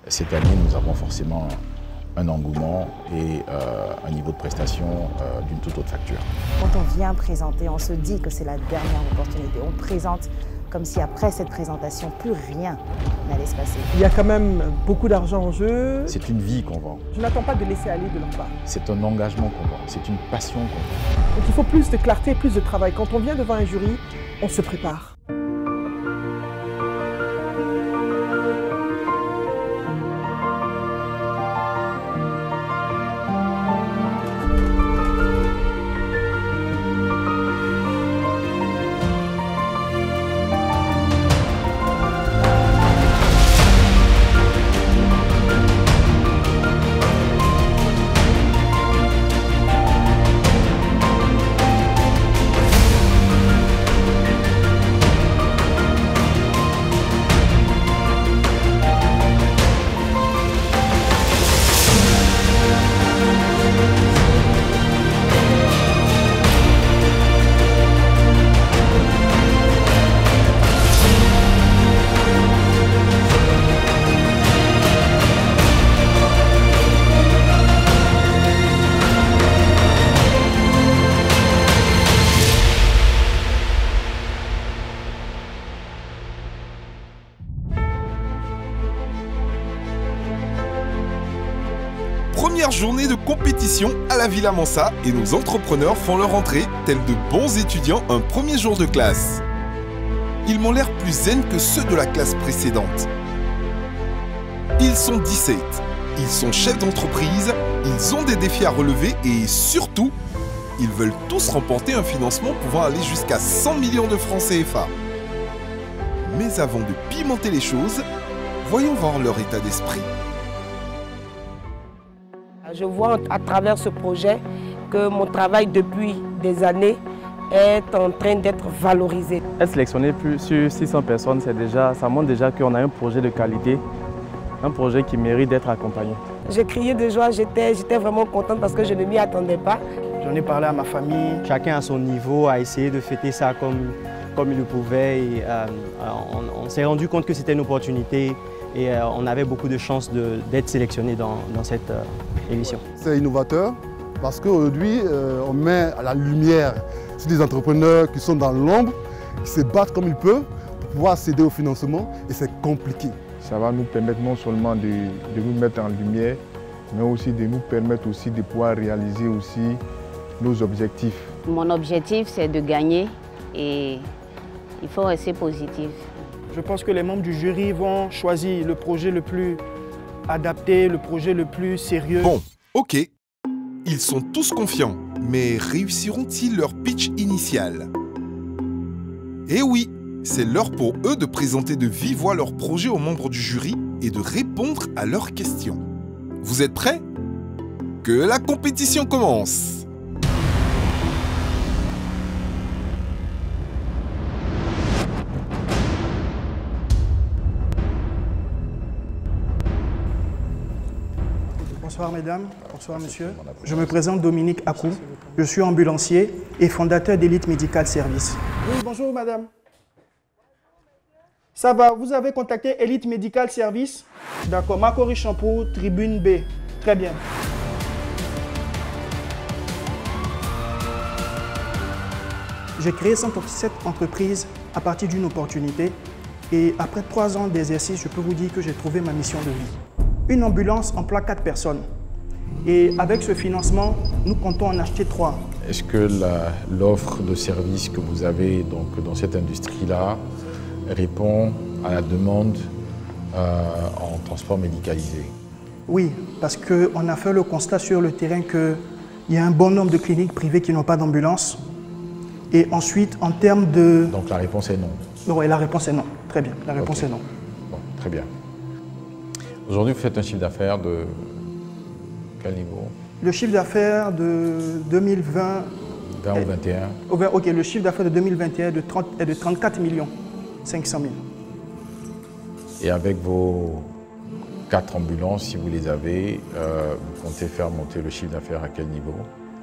Cette année, nous avons forcément un engouement et un niveau de prestation d'une toute autre facture. Quand on vient présenter, on se dit que c'est la dernière opportunité. On présente comme si après cette présentation, plus rien n'allait se passer. Il y a quand même beaucoup d'argent en jeu. C'est une vie qu'on vend. Je n'attends pas de laisser aller de leur part. C'est un engagement qu'on vend, c'est une passion qu'on vend. Donc il faut plus de clarté, plus de travail. Quand on vient devant un jury, on se prépare. Première journée de compétition à la Villa Mansa et nos entrepreneurs font leur entrée, tels de bons étudiants un premier jour de classe. Ils m'ont l'air plus zen que ceux de la classe précédente. Ils sont 17, ils sont chefs d'entreprise, ils ont des défis à relever et surtout, ils veulent tous remporter un financement pouvant aller jusqu'à 100 millions de francs CFA. Mais avant de pimenter les choses, voyons voir leur état d'esprit. Je vois à travers ce projet que mon travail depuis des années est en train d'être valorisé. Être sélectionné sur 600 personnes, ça montre déjà qu'on a un projet de qualité, un projet qui mérite d'être accompagné. J'ai crié de joie, j'étais vraiment contente parce que je ne m'y attendais pas. J'en ai parlé à ma famille. Chacun à son niveau a essayé de fêter ça comme il le pouvait. Et, on s'est rendu compte que c'était une opportunité et on avait beaucoup de chances d'être sélectionné dans cette émission. C'est innovateur parce qu'aujourd'hui, on met à la lumière sur des entrepreneurs qui sont dans l'ombre, qui se battent comme ils peuvent pour pouvoir accéder au financement et c'est compliqué. Ça va nous permettre non seulement de nous mettre en lumière, mais aussi de nous permettre aussi de pouvoir réaliser aussi nos objectifs. Mon objectif, c'est de gagner et il faut rester positif. Je pense que les membres du jury vont choisir le projet le plus adapté, le projet le plus sérieux. Bon, ok. Ils sont tous confiants, mais réussiront-ils leur pitch initial? Eh oui, c'est l'heure pour eux de présenter de vive voix leur projet aux membres du jury et de répondre à leurs questions. Vous êtes prêts? Que la compétition commence! Bonsoir mesdames, bonsoir monsieur. Je me présente Dominique Akou. Je suis ambulancier et fondateur d'Elite Medical Service. Oui, bonjour madame. Ça va, vous avez contacté Elite Medical Service? D'accord, Macquarie Champour, tribune B. Très bien. J'ai créé cette entreprise à partir d'une opportunité et après 3 ans d'exercice, je peux vous dire que j'ai trouvé ma mission de vie. Une ambulance emploie 4 personnes et avec ce financement, nous comptons en acheter 3. Est-ce que l'offre de services que vous avez donc, dans cette industrie-là répond à la demande en transport médicalisé? Oui, parce qu'on a fait le constat sur le terrain qu'il y a un bon nombre de cliniques privées qui n'ont pas d'ambulance. Et ensuite, en termes de... Donc la réponse est non? Non, et la réponse est non. Très bien, la réponse est non. Bon, très bien. Aujourd'hui, vous faites un chiffre d'affaires de quel niveau? Le chiffre d'affaires de 2020... 20 ou 21? Ok, le chiffre d'affaires de 2021 est de 34 500 000. Et avec vos 4 ambulances, si vous les avez, vous comptez faire monter le chiffre d'affaires à quel niveau?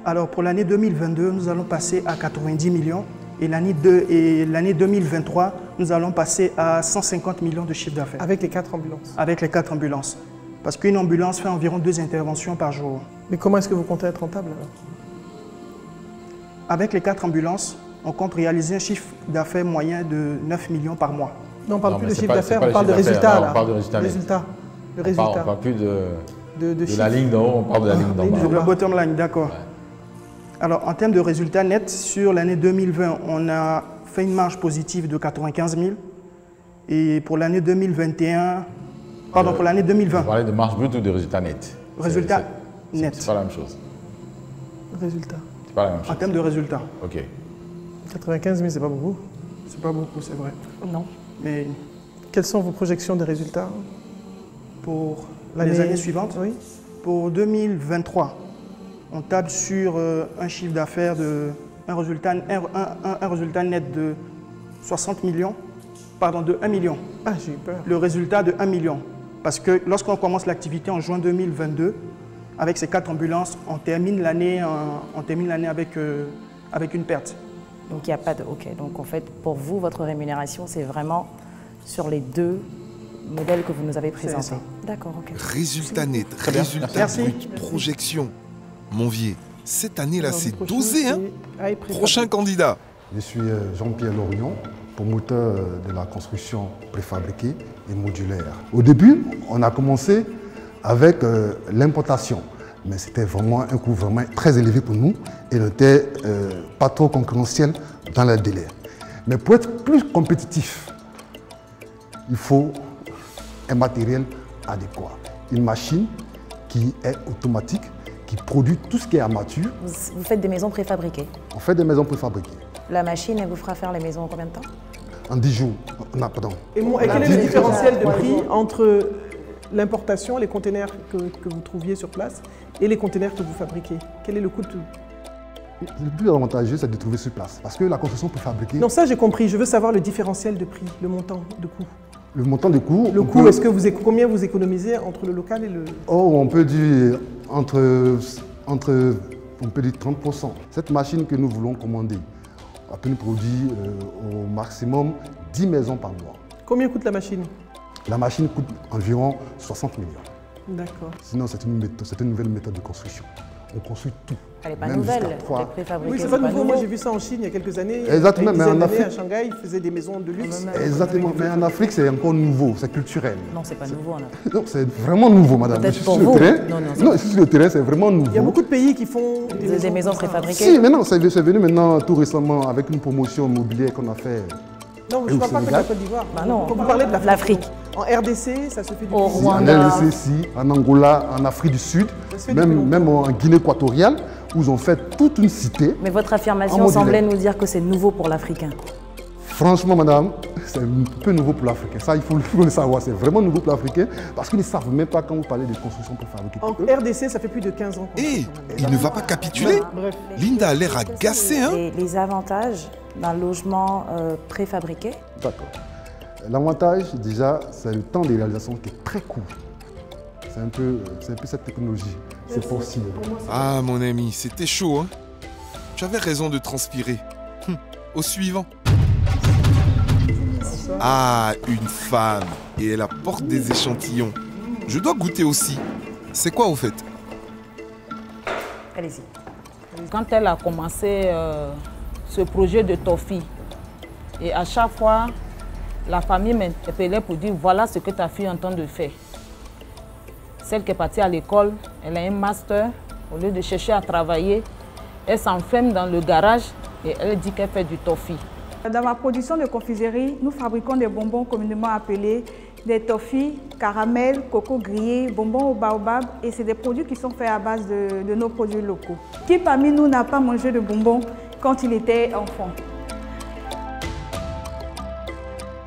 Alors pour l'année 2022, nous allons passer à 90 millions Et l'année 2023, nous allons passer à 150 millions de chiffre d'affaires. Avec les 4 ambulances? Avec les 4 ambulances. Parce qu'une ambulance fait environ 2 interventions par jour. Mais comment est-ce que vous comptez être rentable alors? Avec les 4 ambulances, on compte réaliser un chiffre d'affaires moyen de 9 millions par mois. Non, on ne parle plus de chiffre d'affaires, on parle de résultats. On parle de résultats. Le résultat. On ne parle plus de la ligne d'en haut, on parle de la ligne d'en bas. Le bottom line, d'accord. Ouais. Alors, en termes de résultats nets, sur l'année 2020, on a fait une marge positive de 95 000. Et pour l'année 2021, pardon, pour l'année 2020. Vous parlez de marge brute ou de résultats nets? Résultats nets. C'est pas la même chose. Résultats. C'est pas la même chose. En termes de résultats. Ok. 95 000, c'est pas beaucoup? C'est pas beaucoup, c'est vrai. Non. Mais quelles sont vos projections de résultats pour les années suivantes? Oui. Pour 2023, on table sur un chiffre d'affaires un résultat net de 60 millions, pardon, de 1 million. Ah, j'ai eu peur. Le résultat de 1 million. Parce que lorsqu'on commence l'activité en juin 2022, avec ces 4 ambulances, on termine l'année avec une perte. Donc il n'y a pas de... Ok, donc en fait, pour vous, votre rémunération, c'est vraiment sur les 2 modèles que vous nous avez présentés. D'accord, ok. Résultat net, résultat brut, projection. Monvier, cette année-là, c'est dosé, hein? Prochain candidat. Je suis Jean-Pierre Lorion, promoteur de la construction préfabriquée et modulaire. Au début, on a commencé avec l'importation. Mais c'était vraiment un coût vraiment très élevé pour nous et n'était pas trop concurrentiel dans le délai. Mais pour être plus compétitif, il faut un matériel adéquat. Une machine qui est automatique, qui produit tout ce qui est armature. Vous faites des maisons préfabriquées? On fait des maisons préfabriquées. La machine, elle vous fera faire les maisons en combien de temps? En 10 jours. Non, pardon. Et quel est le différentiel de prix entre l'importation, les containers que vous trouviez sur place, et les containers que vous fabriquez? Quel est le coût de tout? Le plus avantageux, c'est de trouver sur place. Parce que la construction préfabriquée... Non, ça j'ai compris. Je veux savoir le différentiel de prix, le montant de coût. Le montant de coût... Le coût, est-ce que combien vous économisez entre le local et le... Oh, on peut dire entre on peut dire 30%. Cette machine que nous voulons commander, on peut nous produire au maximum 10 maisons par mois. Combien coûte la machine? La machine coûte environ 60 millions. D'accord. Sinon, c'est une nouvelle méthode de construction. On construit tout. Elle n'est pas nouvelle, elle est préfabriquée. Oui, c'est pas nouveau. Moi, j'ai vu ça en Chine il y a quelques années. Exactement, mais en Afrique... à Shanghai, ils faisaient des maisons de luxe. Exactement, mais en Afrique, c'est encore nouveau, c'est culturel. Non, c'est pas nouveau en Afrique. Non, c'est vraiment nouveau, madame. Peut-être pour vous. Non, sur le terrain, c'est vraiment nouveau. Il y a beaucoup de pays qui font des maisons préfabriquées. Si, mais non, c'est venu maintenant tout récemment avec une promotion immobilière qu'on a fait. Non, je ne parle pas que de la Côte d'Ivoire. Bah non, quand vous parlez de l'Afrique. En RDC, ça se fait du Au Rwanda. En RDC, si, en Angola, en Afrique du Sud, même en Guinée équatoriale, où ils ont fait toute une cité. Mais votre affirmation semblait nous dire que c'est nouveau pour l'Africain. Franchement, madame, c'est un peu nouveau pour l'Africain. Ça, il faut le savoir. C'est vraiment nouveau pour l'Africain parce qu'ils ne savent même pas quand vous parlez de construction préfabriquée. En RDC, ça fait plus de 15 ans. Et il ne va pas capituler. Bref. Linda a l'air agacée, hein? Les avantages d'un logement préfabriqué? D'accord. L'avantage, déjà, c'est le temps de réalisation qui est très court. C'est un peu cette technologie. C'est possible. Ah, mon ami, c'était chaud, hein? Tu avais raison de transpirer. Au suivant. Ah, une femme. Et elle apporte des échantillons. Je dois goûter aussi. C'est quoi, au fait? Allez-y. Quand elle a commencé ce projet de Tofi, et à chaque fois, la famille m'interpellait pour dire voilà ce que ta fille est en train de faire. Celle qui est partie à l'école, elle a un master. Au lieu de chercher à travailler, elle s'enferme dans le garage et elle dit qu'elle fait du toffee. Dans ma production de confiserie, nous fabriquons des bonbons communément appelés des toffees, caramel, coco grillé, bonbons au baobab. Et c'est des produits qui sont faits à base de nos produits locaux. Qui parmi nous n'a pas mangé de bonbons quand il était enfant?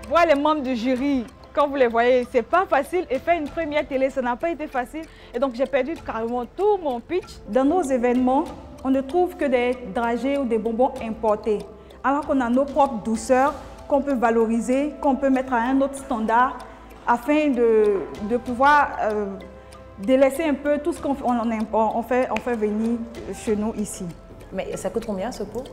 Voir les membres du jury, quand vous les voyez, c'est pas facile. Et faire une première télé, ça n'a pas été facile. Et donc j'ai perdu carrément tout mon pitch. Dans nos événements, on ne trouve que des dragées ou des bonbons importés. Alors qu'on a nos propres douceurs qu'on peut valoriser, qu'on peut mettre à un autre standard afin de pouvoir délaisser un peu tout ce qu'on fait venir chez nous ici. Mais ça coûte combien ce pot?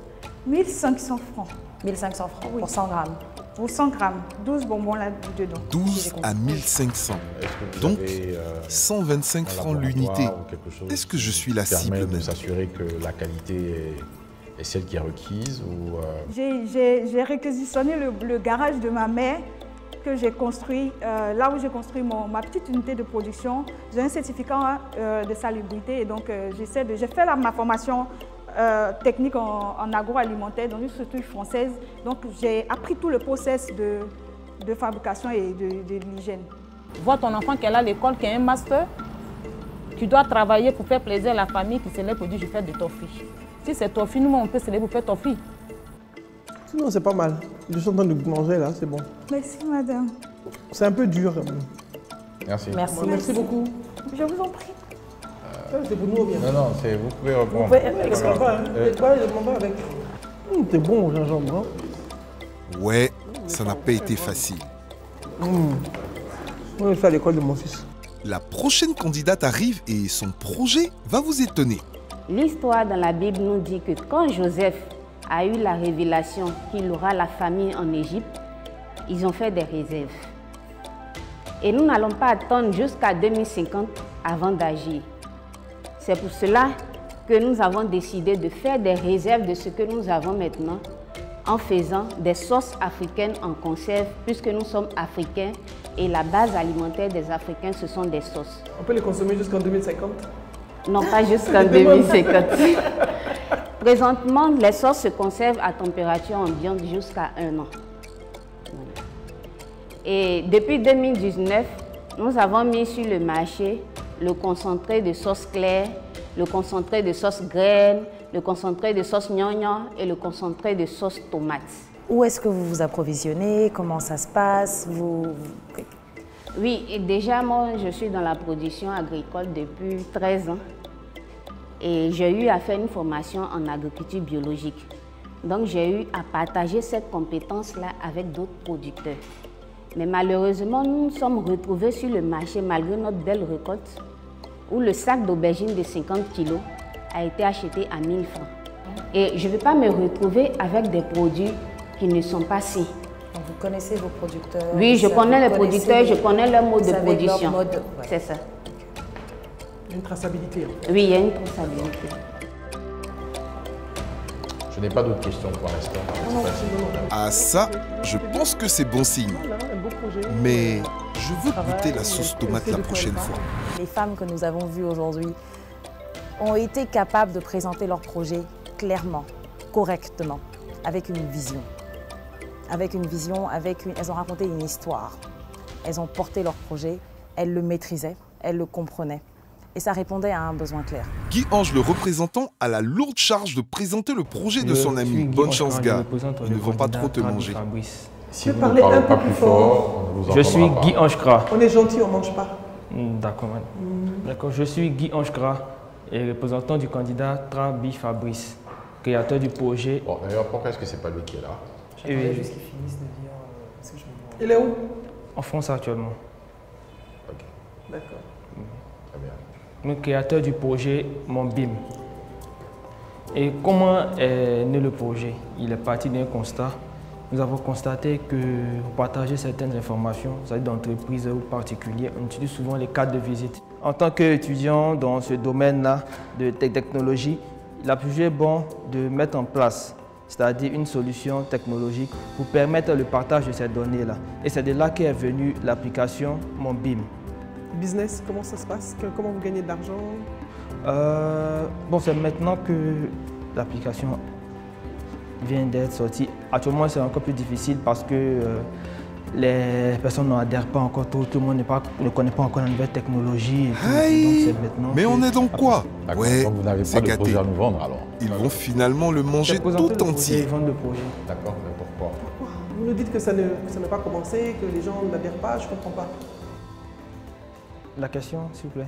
1500 francs. 1500 francs Oui. pour 100 grammes. Pour 100 grammes, 12 bonbons là-dedans. 12 à 1500. Donc 125 francs l'unité. Est-ce que je suis la cible de même? s'assurer que la qualité est celle qui est requise ou J'ai réquisitionné le garage de ma mère que j'ai construit, là où j'ai construit ma petite unité de production. J'ai un certificat de salubrité et donc j'ai fait ma formation technique en agroalimentaire dans une structure française. Donc j'ai appris tout le process de fabrication et de l'hygiène. Vois ton enfant qui est là à l'école, qui a un master, tu dois travailler pour faire plaisir à la famille qui se lève pour dire je fais de toffee. Si c'est toffee, nous on peut se lever pour faire toffee. Sinon, c'est pas mal. Je suis en train de manger là, c'est bon. Merci madame. C'est un peu dur. Merci. Merci. Merci beaucoup. Je vous en prie. C'est pour nous bien. Non, c'est vous pouvez reprendre. Vous pouvez avec. T'es bon au gingembre. Hein? Ouais, ça n'a pas été facile. On va faire à l'école de mon fils. La prochaine candidate arrive et son projet va vous étonner. L'histoire dans la Bible nous dit que quand Joseph a eu la révélation qu'il aura la famine en Égypte, ils ont fait des réserves. Et nous n'allons pas attendre jusqu'à 2050 avant d'agir. C'est pour cela que nous avons décidé de faire des réserves de ce que nous avons maintenant en faisant des sauces africaines en conserve, puisque nous sommes africains et la base alimentaire des Africains, ce sont des sauces. On peut les consommer jusqu'en 2050? Non, pas jusqu'en 2050. Présentement, les sauces se conservent à température ambiante jusqu'à 1 an. Et depuis 2019, nous avons mis sur le marché le concentré de sauce claire, le concentré de sauce graine, le concentré de sauce gnangnan et le concentré de sauce tomate. Où est-ce que vous vous approvisionnez? Comment ça se passe? Oui, et déjà moi je suis dans la production agricole depuis 13 ans et j'ai eu à faire une formation en agriculture biologique. Donc j'ai eu à partager cette compétence-là avec d'autres producteurs. Mais malheureusement, nous nous sommes retrouvés sur le marché malgré notre belle récolte où le sac d'aubergines de 50 kg a été acheté à 1000 francs. Et je ne vais pas me retrouver avec des produits qui ne sont pas sains. Donc vous connaissez vos producteurs? Oui, je connais les producteurs, je connais leur mode de production. Ouais. C'est ça. Il y a une traçabilité. En fait. Oui, il y a une traçabilité. Je n'ai pas d'autres questions pour l'instant. Ah ça, je pense que c'est bon signe. Mais je veux goûter la sauce tomate la prochaine fois. Les femmes que nous avons vues aujourd'hui ont été capables de présenter leur projet clairement, correctement, avec une vision. Elles ont raconté une histoire. Elles ont porté leur projet, elles le maîtrisaient, elles le comprenaient. Et ça répondait à un besoin clair. Guy Ange, le représentant, a la lourde charge de présenter le projet de son ami. Bonne chance, gars. Ils ne vont pas trop te manger. Si vous ne parlez pas plus fort, on ne vous entendra pas. Je suis Guy Ange-Kra. On est gentil, on ne mange pas. D'accord, madame. D'accord, je suis Guy Ange-Kra et représentant du candidat Trabi Fabrice, créateur du projet. Bon, d'ailleurs, pourquoi est-ce que ce n'est pas lui qui est là? J'attendais juste qu'il finisse de dire ce que je me demande. Il est où? En France actuellement. Ok. D'accord. Très bien. Le créateur du projet Mon BIM. Et comment est né le projet? Il est parti d'un constat. Nous avons constaté que pour partager certaines informations, c'est-à-dire d'entreprises ou particuliers, on utilise souvent les cartes de visite. En tant qu'étudiant dans ce domaine-là de technologie, il a jugé bon de mettre en place, c'est-à-dire une solution technologique pour permettre le partage de ces données-là. Et c'est de là qu'est venue l'application Mon BIM. Business, comment ça se passe? Comment vous gagnez de l'argent? Bon, c'est maintenant que l'application vient d'être sortie. Actuellement, c'est encore plus difficile parce que les personnes n'adhèrent pas encore, tout le monde ne connaît pas encore la nouvelle technologie. Hey, mais on est dans quoi? Ouais, vous n'avez c'est pas de gâté. projet à nous vendre alors. Ils vont finalement le manger tout entier. D'accord, mais pourquoi? Vous nous dites que ça n'a pas commencé, que les gens n'adhèrent pas, je ne comprends pas. La question, s'il vous plaît.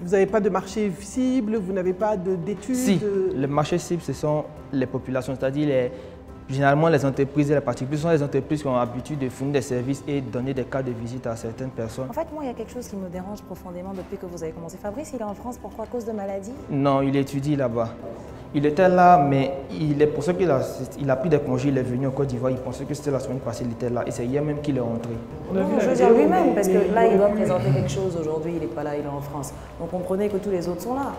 Vous n'avez pas de marché cible, vous n'avez pas d'études? Si, le marché cible, ce sont les populations, c'est-à-dire généralement les entreprises et les particuliers. Ce sont les entreprises qui ont l'habitude de fournir des services et de donner des cartes de visite à certaines personnes. En fait, moi, il y a quelque chose qui me dérange profondément depuis que vous avez commencé. Fabrice, il est en France, pourquoi? À cause de maladie? Non, il étudie là-bas. Il était là, mais il est pour ça qu'il a pris des congés, il est venu en Côte d'Ivoire, il pensait que c'était la semaine passée, il était là. Et c'est hier même qu'il est rentré. Non, je veux dire lui-même, parce que là, il doit présenter quelque chose aujourd'hui, il n'est pas là, il est en France. Donc comprenez que tous les autres sont là.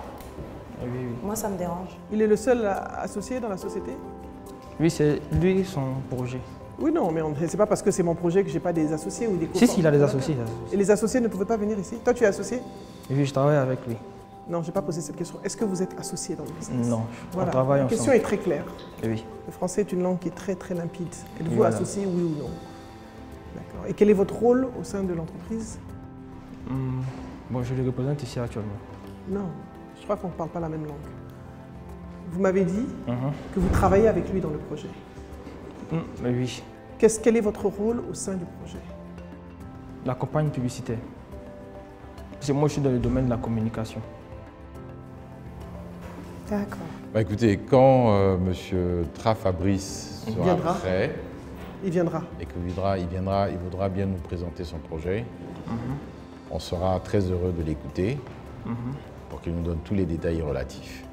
Oui, oui. Moi, ça me dérange. Il est le seul associé dans la société? Oui, c'est lui son projet. Oui, non, mais c'est pas parce que c'est mon projet que j'ai pas des associés ou des cofondateurs. Si, il a des associés. Et les associés ne pouvaient pas venir ici? Toi, tu es associé? Oui, je travaille avec lui. Non, je n'ai pas posé cette question. Est-ce que vous êtes associé dans le business? Non, voilà. On travaille ensemble. La question est très claire. Oui. Le français est une langue qui est très très limpide. Êtes-vous voilà. associé, oui ou non? D'accord. Et quel est votre rôle au sein de l'entreprise? Bon, je le représente ici actuellement. Non, je crois qu'on ne parle pas la même langue. Vous m'avez dit que vous travaillez avec lui dans le projet. Oui. Quel est votre rôle au sein du projet? La campagne publicitaire. Parce que moi, je suis dans le domaine de la communication. D'accord. Bah, écoutez, quand M. Fabrice sera prêt, il viendra. Et il voudra bien nous présenter son projet. On sera très heureux de l'écouter pour qu'il nous donne tous les détails relatifs.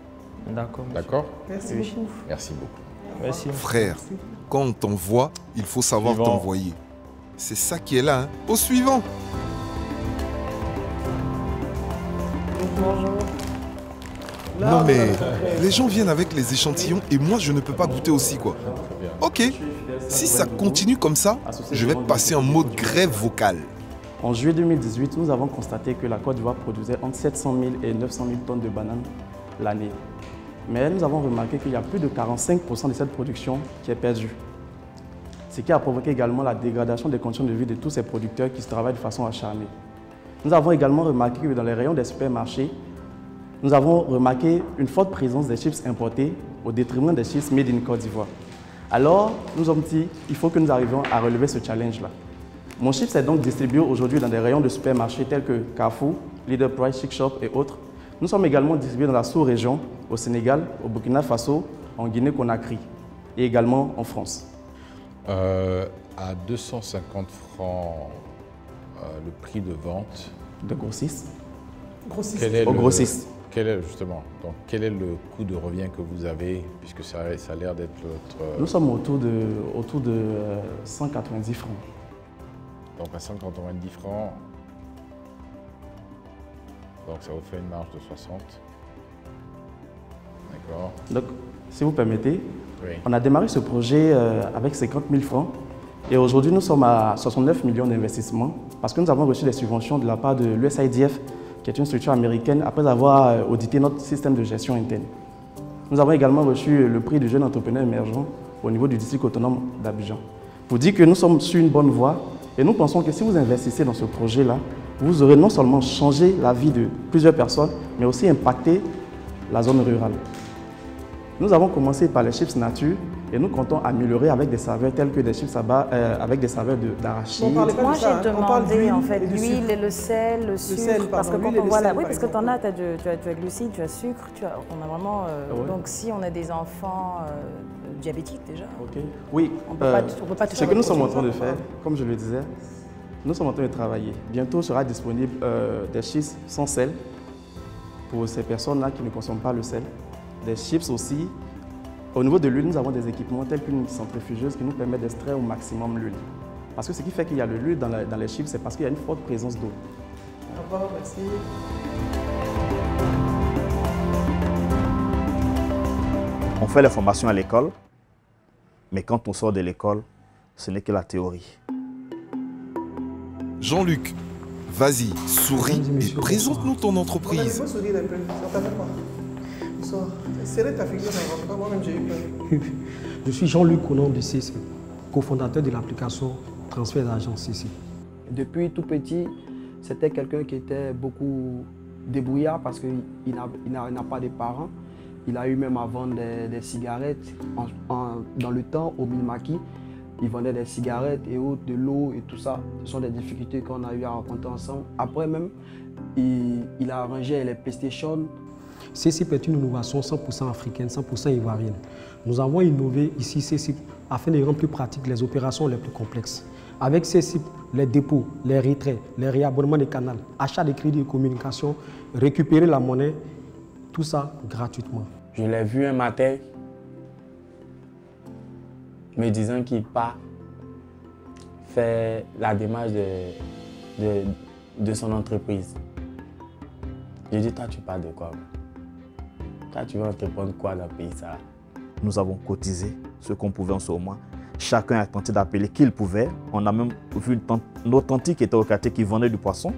D'accord. D'accord? Merci beaucoup. Merci beaucoup. Merci. Frère, quand on t'envoie, il faut savoir t'envoyer. C'est ça qui est là, hein. Au suivant. Bonjour. Non mais, les gens viennent avec les échantillons et moi je ne peux pas goûter aussi quoi. Ok, si ça continue comme ça, je vais passer en mode grève vocale. En juillet 2018, nous avons constaté que la Côte d'Ivoire produisait entre 700 000 et 900 000 tonnes de bananes l'année. Mais nous avons remarqué qu'il y a plus de 45% de cette production qui est perdue. Ce qui a provoqué également la dégradation des conditions de vie de tous ces producteurs qui se travaillent de façon acharnée. Nous avons également remarqué que dans les rayons des supermarchés, nous avons remarqué une forte présence des chips importés au détriment des chips made in Côte d'Ivoire. Alors, nous avons dit qu'il faut que nous arrivions à relever ce challenge-là. Mon chips est donc distribué aujourd'hui dans des rayons de supermarchés tels que Carrefour, Leader Price, Chic Shop et autres. Nous sommes également distribués dans la sous-région, au Sénégal, au Burkina Faso, en Guinée-Conakry et également en France. À 250 francs le prix de vente. De grossiste. Au grossiste. Quel est justement, donc, quel est le coût de revient que vous avez, puisque ça a l'air d'être votre... Nous sommes autour de 190 francs. Donc à 190 francs, donc ça vous fait une marge de 60. D'accord. Donc, si vous permettez, oui. On a démarré ce projet avec 50 000 francs et aujourd'hui nous sommes à 69 millions d'investissements parce que nous avons reçu des subventions de la part de l'USAIDF, qui est une structure américaine, après avoir audité notre système de gestion interne. Nous avons également reçu le prix du jeune entrepreneur émergent au niveau du district autonome d'Abidjan. Pour dire que nous sommes sur une bonne voie et nous pensons que si vous investissez dans ce projet-là, vous aurez non seulement changé la vie de plusieurs personnes, mais aussi impacté la zone rurale. Nous avons commencé par les chips nature et nous comptons améliorer avec des saveurs telles que des chips avec des saveurs d'arachide. Moi, j'ai demandé en fait l'huile et le sel, le sucre, parce que quand on voit là, oui, parce que tu en as, tu as glucides, tu as sucre, on a vraiment. Donc si on a des enfants diabétiques déjà, oui, on peut pas toucher. Ce que nous sommes en train de faire, comme je le disais, nous sommes en train de travailler. Bientôt sera disponible des chips sans sel pour ces personnes-là qui ne consomment pas le sel. Des chips aussi. Au niveau de l'huile, nous avons des équipements tels qu'une centrifugeuse qui nous permet d'extraire au maximum l'huile. Parce que ce qui fait qu'il y a de l'huile dans les chips, c'est parce qu'il y a une forte présence d'eau. Au revoir, merci. On fait la formation à l'école, mais quand on sort de l'école, ce n'est que la théorie. Jean-Luc, vas-y, souris et présente-nous ton entreprise. Bonsoir. Serrez ta figure dans moi-même j'ai eu peur. Je suis Jean-Luc au nom de CC, cofondateur de l'application Transfert d'argent CC. Depuis tout petit, c'était quelqu'un qui était beaucoup débrouillard parce qu'il n'a pas de parents. Il a eu même à vendre des cigarettes. Dans le temps, au Milmaki, il vendait des cigarettes et autres, de l'eau et tout ça. Ce sont des difficultés qu'on a eu à rencontrer ensemble. Après même, il a arrangé les PlayStation. CCIP est une innovation 100% africaine, 100% ivoirienne. Nous avons innové ici CCIP afin de rendre plus pratiques les opérations les plus complexes. Avec CCIP, les dépôts, les retraits, les réabonnements des canaux, achat de crédits de communication, récupérer la monnaie, tout ça gratuitement. Je l'ai vu un matin me disant qu'il part faire la démarche de son entreprise. J'ai dit, toi tu pars de quoi? Toi tu vas entreprendre quoi dans le pays ça? Nous avons cotisé ce qu'on pouvait en ce moment. Chacun a tenté d'appeler qui il pouvait. On a même vu notre tante qui était au quartier qui vendait du poisson,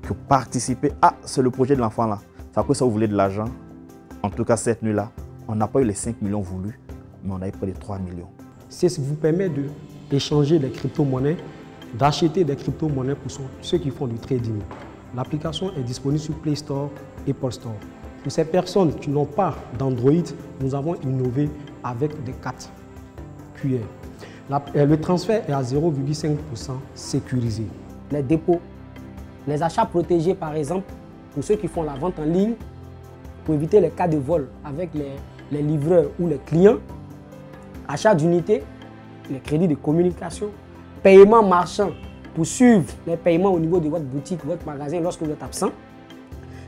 qui participait. Ah, c'est le projet de l'enfant là. Ça peut ça vous voulez de l'argent. En tout cas, cette nuit-là, on n'a pas eu les 5 millions voulus, mais on a eu près de 3 millions. C'est ce qui vous permet d'échanger des crypto-monnaies, d'acheter des crypto-monnaies pour ceux qui font du trading. L'application est disponible sur Play Store et Apple Store. Pour ces personnes qui n'ont pas d'Android, nous avons innové avec des cartes QR. Le transfert est à 0,5% sécurisé. Les dépôts, les achats protégés par exemple, pour ceux qui font la vente en ligne, pour éviter les cas de vol avec les livreurs ou les clients, achat d'unités, les crédits de communication, paiement marchand pour suivre les paiements au niveau de votre boutique, votre magasin lorsque vous êtes absent,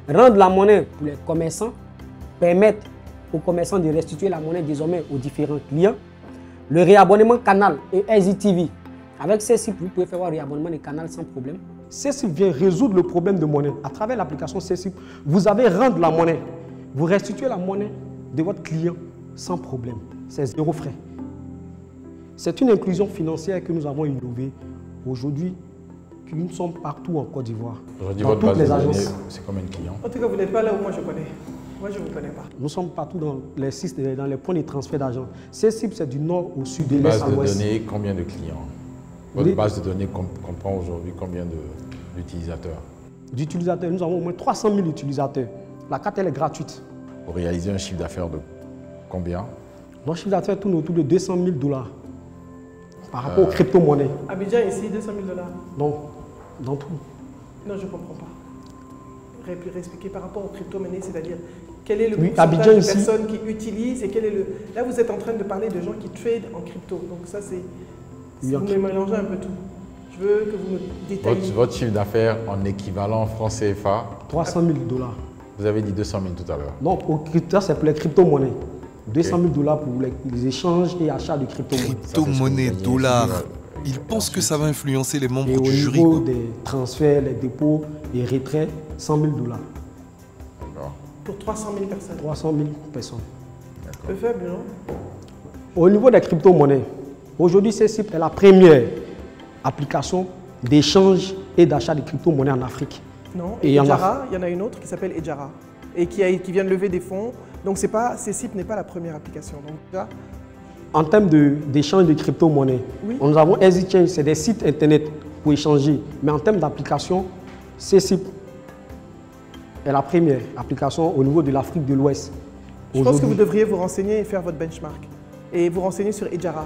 rendre la monnaie pour les commerçants, permettre aux commerçants de restituer la monnaie désormais aux différents clients, le réabonnement Canal et SITV. Avec ceci, vous pouvez faire un réabonnement de Canal sans problème. CECIP vient résoudre le problème de monnaie. À travers l'application CECIP, vous avez rendre la monnaie. Vous restituez la monnaie de votre client sans problème. C'est 0 frais. C'est une inclusion financière que nous avons innovée aujourd'hui. Nous sommes partout en Côte d'Ivoire. Aujourd'hui, votre base de données, c'est combien de clients? En tout cas, vous n'êtes pas là où moi je connais. Moi, je ne vous connais pas. Nous sommes partout dans les points de transfert d'argent. CECIP, c'est du nord au sud, de l'est à l'ouest. Base de données, combien de clients? Votre base de données comprend aujourd'hui combien d'utilisateurs? D'utilisateurs, nous avons au moins 300 000 utilisateurs. La carte, elle est gratuite. Pour réaliser un chiffre d'affaires de combien? Notre chiffre d'affaires tourne autour de 200 000 $ par rapport aux crypto-monnaies. Abidjan, ici, 200 000 $? Non, dans tout. Non, je ne comprends pas. Réexpliquer par rapport aux crypto-monnaies, c'est-à-dire quel est le pourcentage de personnes qui utilisent et quel est le... Là, vous êtes en train de parler de gens qui tradent en crypto. Donc ça, c'est... Vous me mélangez un peu tout. Je veux que vous me détailliez. Votre chiffre d'affaires en équivalent franc CFA? 300 000 $. Vous avez dit 200 000 tout à l'heure. Non, c'est pour les crypto-monnaies. 200 000 $ pour les échanges et achats de crypto-monnaies. Crypto-monnaie, dollars. Ils pensent que ça va influencer les membres du jury. Et au niveau des transferts, les dépôts et retraits, 100 000 $. Pour 300 000 personnes? 300 000 personnes. Peu faible, non? Au niveau des crypto-monnaies, aujourd'hui, CECIP est la première application d'échange et d'achat de crypto-monnaies en Afrique. Non, et Ejara, il y en a une autre qui s'appelle Ejara et qui vient de lever des fonds. Donc CECIP n'est pas la première application. Donc, là, en termes d'échange de crypto-monnaies, oui. Nous avons EasyChange, c'est des sites internet pour échanger. Mais en termes d'application, CECIP est la première application au niveau de l'Afrique de l'Ouest. Je pense que vous devriez vous renseigner et faire votre benchmark. Et vous renseigner sur Ejara.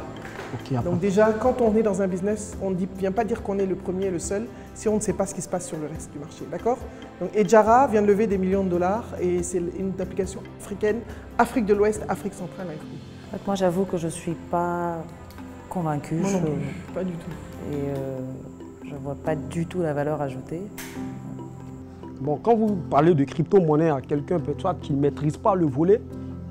Okay, donc déjà, quand on est dans un business, on ne vient pas dire qu'on est le premier et le seul si on ne sait pas ce qui se passe sur le reste du marché. D'accord? Donc Ejara vient de lever des millions de dollars et c'est une application africaine, Afrique de l'Ouest, Afrique centrale inclus. Moi, j'avoue que je ne suis pas convaincue. Moi non plus, pas du tout. Et je ne vois pas du tout la valeur ajoutée. Bon, quand vous parlez de crypto-monnaie à quelqu'un peut-être qui ne maîtrise pas le volet,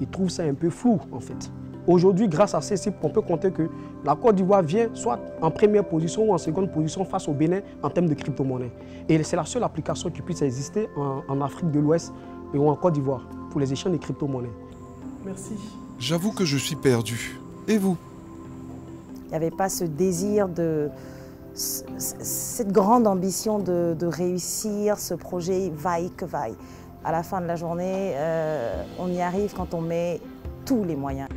il trouve ça un peu flou en fait. Aujourd'hui, grâce à CECIP, on peut compter que la Côte d'Ivoire vient soit en première position ou en seconde position face au Bénin en termes de crypto-monnaie. Et c'est la seule application qui puisse exister en Afrique de l'Ouest et en Côte d'Ivoire pour les échanges de crypto-monnaies. Merci. J'avoue que je suis perdu. Et vous? Il n'y avait pas ce désir cette grande ambition de réussir ce projet vaille que vaille. À la fin de la journée, on y arrive quand on met tous les moyens.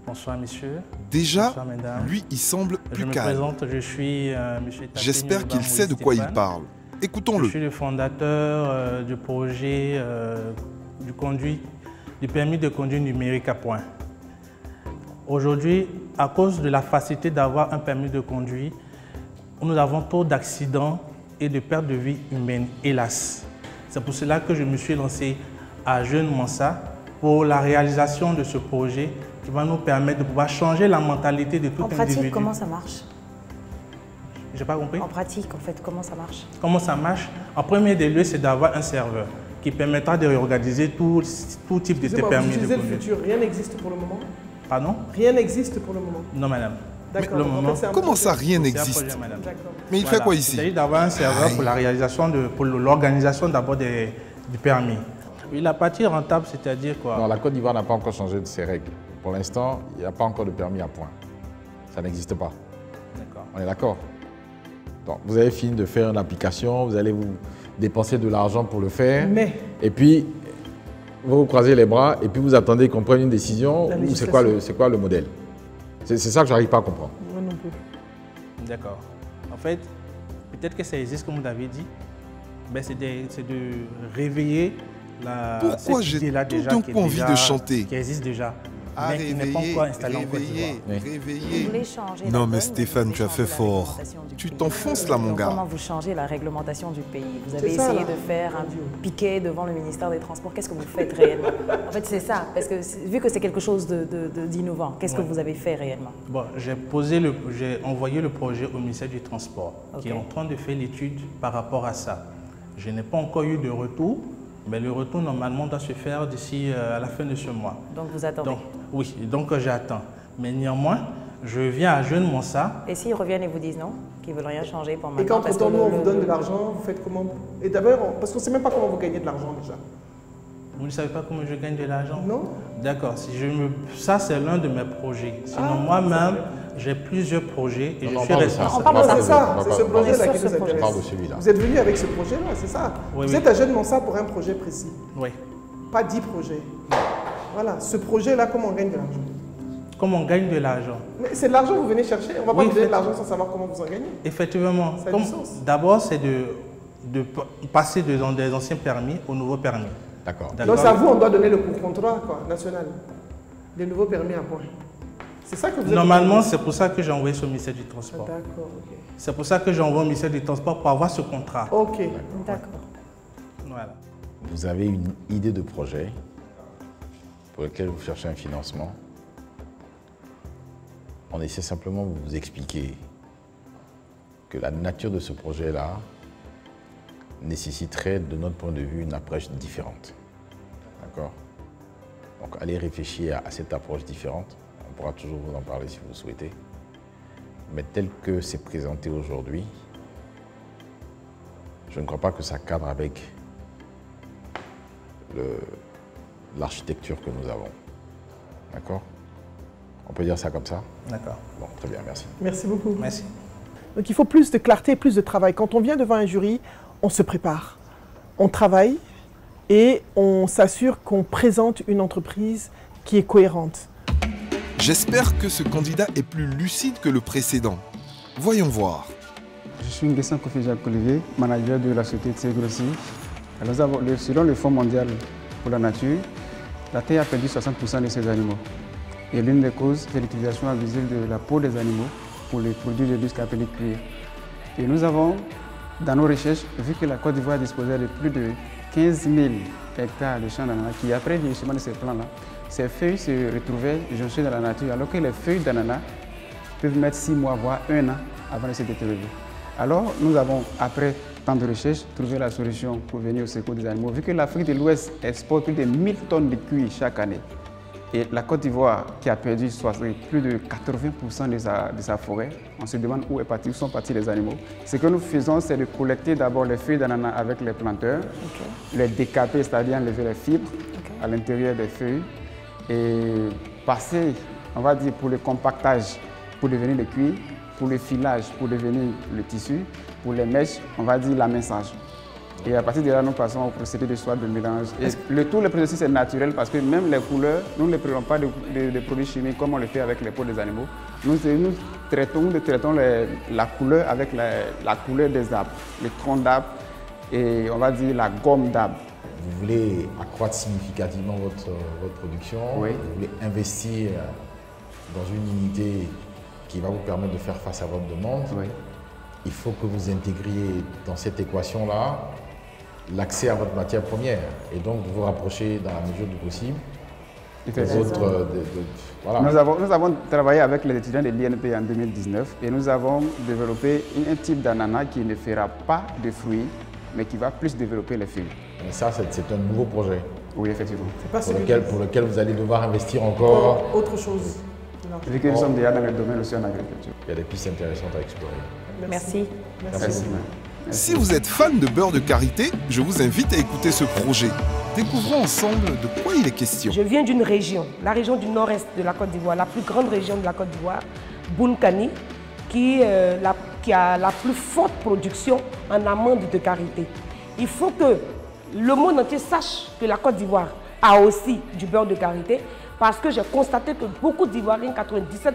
Bonsoir messieurs. Déjà, bonsoir, mesdames. lui, il semble plus calme. Je me présente, je suis monsieur Tassini. J'espère qu'il sait de quoi il parle. Écoutons-le. Je suis le fondateur du projet du permis de conduire numérique à point. Aujourd'hui, à cause de la facilité d'avoir un permis de conduire, nous avons trop d'accidents et de pertes de vie humaines, hélas. C'est pour cela que je me suis lancé à Jeune Mansa pour la réalisation de ce projet qui va nous permettre de pouvoir changer la mentalité de tout individu. En pratique, comment ça marche? J'ai pas compris. En pratique, en fait, comment ça marche? Comment ça marche? En premier lieu, c'est d'avoir un serveur. qui permettra de réorganiser tout type de permis de conduire. Le futur, rien n'existe pour le moment? Pardon? Rien n'existe pour le moment? Non, madame. D'accord. Comment ça, rien n'existe? Mais il fait quoi ici? Il s'agit d'avoir un serveur pour la réalisation, pour l'organisation d'abord du permis. Oui, la partie rentable, c'est-à-dire quoi? Non, la Côte d'Ivoire n'a pas encore changé de ses règles. Pour l'instant, il n'y a pas encore de permis à point. Ça n'existe pas. D'accord. On est d'accord? Donc, vous avez fini de faire une application, vous allez vous dépenser de l'argent pour le faire. Mais... Et puis, vous vous croisez les bras et puis vous attendez qu'on prenne une décision ou c'est quoi le modèle? C'est ça que je n'arrive pas à comprendre. Moi non plus. D'accord. En fait, peut-être que ça existe comme vous l'avez dit, mais c'est de réveiller Pourquoi j'ai tout envie de chanter? Qui existe déjà. Mais qui n'est pas encore installé en Côte d'Ivoire. Non mais Stéphane, tu as fait fort. Tu t'enfonces là mon gars. Comment vous changez la réglementation du pays? Vous avez essayé de faire un piquet devant le ministère des Transports. Qu'est-ce que vous faites réellement? En fait c'est ça, parce que vu que c'est quelque chose d'innovant, qu'est-ce que vous avez fait réellement? Bon, j'ai envoyé le projet au ministère du Transport, qui est en train de faire l'étude par rapport à ça. Je n'ai pas encore eu de retour. Mais le retour, normalement, doit se faire d'ici à la fin de ce mois. Donc, vous attendez? Oui, donc j'attends. Mais néanmoins, je viens à Jeune Monsa. Et s'ils reviennent et vous disent non, qu'ils ne veulent rien changer pour maintenant? Et quand nous, on vous donne de l'argent, vous faites comment? Et d'abord, parce qu'on ne sait même pas comment vous gagnez de l'argent déjà. Vous ne savez pas comment je gagne de l'argent? Non. D'accord. Ça, c'est l'un de mes projets. Sinon, moi-même, j'ai plusieurs projets et je suis responsable. On parle de ça. C'est ce projet-là qui nous intéresse. Vous êtes venu avec ce projet-là, c'est ça? Vous êtes à Jeune Monsa pour un projet précis. Oui. Pas 10 projets. Voilà. Ce projet-là, comment on gagne de l'argent? Comment on gagne de l'argent? Mais c'est de l'argent que vous venez chercher. On ne va pas vous donner de l'argent sans savoir comment vous en gagnez. Effectivement. D'abord, c'est de passer des anciens permis aux nouveaux permis. D'accord. Donc, c'est à vous, on doit donner le contrat national. Les nouveaux permis à point. C'est ça que vous Normalement, c'est pour ça que j'ai envoyé au ministère du Transport. D'accord, ok. C'est pour ça que j'ai envoyé au ministère du Transport pour avoir ce contrat. Ok, d'accord. Voilà. Vous avez une idée de projet pour lequel vous cherchez un financement. On essaie simplement de vous expliquer que la nature de ce projet-là nécessiterait, de notre point de vue, une approche différente. D'accord? Donc, allez réfléchir à cette approche différente. On pourra toujours vous en parler si vous le souhaitez. Mais tel que c'est présenté aujourd'hui, je ne crois pas que ça cadre avec l'architecture que nous avons. D'accord? On peut dire ça comme ça? D'accord. Bon, très bien, merci. Merci beaucoup. Merci. Donc il faut plus de clarté, plus de travail. Quand on vient devant un jury, on se prépare, on travaille et on s'assure qu'on présente une entreprise qui est cohérente. J'espère que ce candidat est plus lucide que le précédent. Voyons voir. Je suis Nguessan Kofi Jacques Olivier, manager de la société Tsegrossi. Selon le Fonds mondial pour la nature, la Terre a perdu 60% de ses animaux. Et l'une des causes, c'est l'utilisation abusive de la peau des animaux pour les produits de luxe appelés cuir. Et nous avons, dans nos recherches, vu que la Côte d'Ivoire disposait de plus de 15 000 hectares de champs d'ananas, qui après le vieillissement de ces plants-là, ces feuilles se retrouvaient jonchées dans la nature, alors que les feuilles d'ananas peuvent mettre 6 mois, voire 1 an avant de se détériorer. Alors, nous avons, après tant de recherches, trouvé la solution pour venir au secours des animaux. Vu que l'Afrique de l'Ouest exporte plus de 1000 tonnes de cuir chaque année, et la Côte d'Ivoire, qui a perdu plus de 80% de sa forêt, on se demande où sont partis les animaux. Ce que nous faisons, c'est de collecter d'abord les feuilles d'ananas avec les planteurs, les décaper, c'est-à-dire enlever les fibres à l'intérieur des feuilles, et passer, on va dire, pour le compactage, pour devenir le cuir, pour le filage, pour devenir le tissu, pour les mèches, on va dire l'amincage. Et à partir de là, nous passons au procédé de soit de mélange. Et tout le processus est naturel parce que même les couleurs, nous ne prenons pas de produits chimiques comme on le fait avec les peaux des animaux. Nous traitons la couleur avec la couleur des arbres, les troncs d'arbres et on va dire la gomme d'arbre. Vous voulez accroître significativement votre production, oui. Vous voulez investir dans une unité qui va vous permettre de faire face à votre demande. Oui. Il faut que vous intégriez dans cette équation-là l'accès à votre matière première et donc de vous rapprocher dans la mesure du possible des autres. Voilà. Nous avons travaillé avec les étudiants de l'INP en 2019 et nous avons développé un type d'ananas qui ne fera pas de fruits mais qui va plus développer les feuilles. Mais ça, c'est un nouveau projet. Oui, effectivement. Pour lequel vous allez devoir investir encore. Autre chose. Vu que nous sommes déjà dans le domaine aussi en agriculture. Il y a des pistes intéressantes à explorer. Merci. Merci. Si vous êtes fan de beurre de karité, je vous invite à écouter ce projet. Découvrons ensemble de quoi il est question. Je viens d'une région, la région du nord-est de la Côte d'Ivoire, la plus grande région de la Côte d'Ivoire, Bounkani, qui a la plus forte production en amande de karité. Il faut que le monde entier sache que la Côte d'Ivoire a aussi du beurre de karité, parce que j'ai constaté que beaucoup d'Ivoiriens, 97%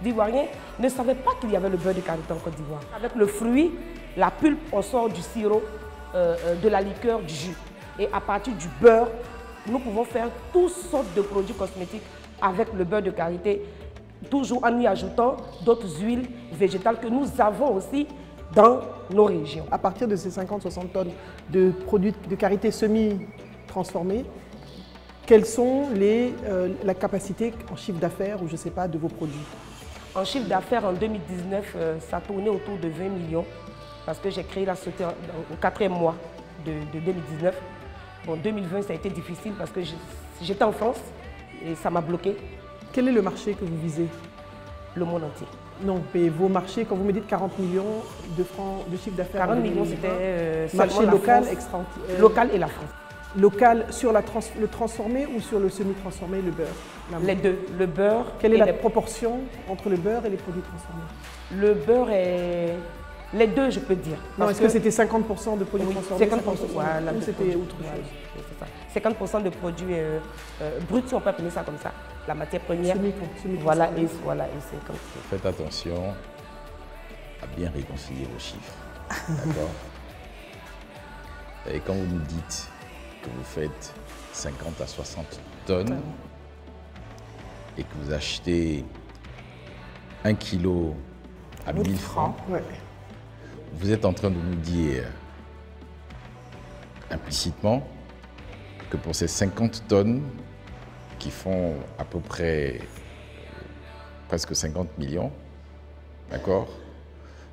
d'Ivoiriens, ne savaient pas qu'il y avait le beurre de karité en Côte d'Ivoire. Avec le fruit, la pulpe, on sort du sirop, de la liqueur, du jus. Et à partir du beurre, nous pouvons faire toutes sortes de produits cosmétiques avec le beurre de karité, toujours en y ajoutant d'autres huiles végétales que nous avons aussi dans nos régions. À partir de ces 50-60 tonnes de produits de karité semi-transformés, quelles sont la capacité en chiffre d'affaires ou je ne sais pas de vos produits? En chiffre d'affaires en 2019, ça tournait autour de 20 millions parce que j'ai créé la société au 4e mois de 2019. Bon, 2020, ça a été difficile parce que j'étais en France et ça m'a bloqué. Quel est le marché que vous visez? Le monde entier. Non, mais vos marchés, quand vous me dites 40 millions de francs de chiffre d'affaires, 40 millions, c'était marché local, local et la France. Local sur le transformé ou sur le semi-transformé, le beurre? Les deux, le beurre. Quelle est la proportion entre le beurre et les produits transformés? Le beurre est... Les deux, je peux dire. Non, est-ce que c'était 50% de produits transformés? 50%, voilà, ou c'était autre chose? 50% de produits bruts, si on peut appeler ça comme ça. La matière première. Voilà, et c'est comme ça. Faites attention à bien réconcilier vos chiffres. D'accord? Et quand vous nous dites que vous faites 50 à 60 tonnes et que vous achetez 1 kilo à 1000 francs, vous êtes en train de nous dire implicitement que pour ces 50 tonnes qui font à peu près presque 50 millions, d'accord?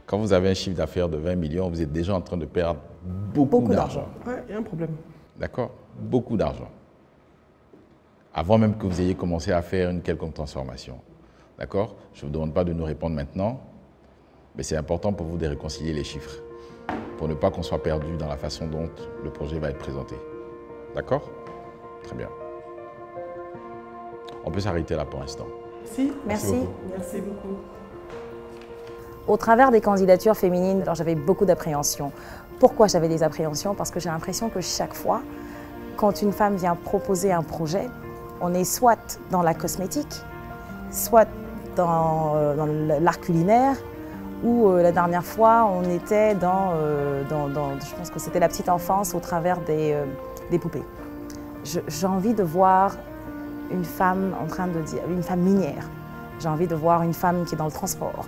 Quand vous avez un chiffre d'affaires de 20 millions, vous êtes déjà en train de perdre beaucoup d'argent. Oui, il y a un problème. D'accord? Beaucoup d'argent. Avant même que vous ayez commencé à faire une quelconque transformation. D'accord? Je ne vous demande pas de nous répondre maintenant, mais c'est important pour vous de réconcilier les chiffres, pour ne pas qu'on soit perdu dans la façon dont le projet va être présenté. D'accord? Très bien. On peut s'arrêter là pour l'instant. Merci. Merci beaucoup. Au travers des candidatures féminines, alors j'avais beaucoup d'appréhension. Pourquoi j'avais des appréhensions? Parce que j'ai l'impression que chaque fois, quand une femme vient proposer un projet, on est soit dans la cosmétique, soit dans l'art culinaire, ou la dernière fois, on était je pense que c'était la petite enfance au travers des poupées. J'ai envie de voir une femme une femme minière. J'ai envie de voir une femme qui est dans le transport.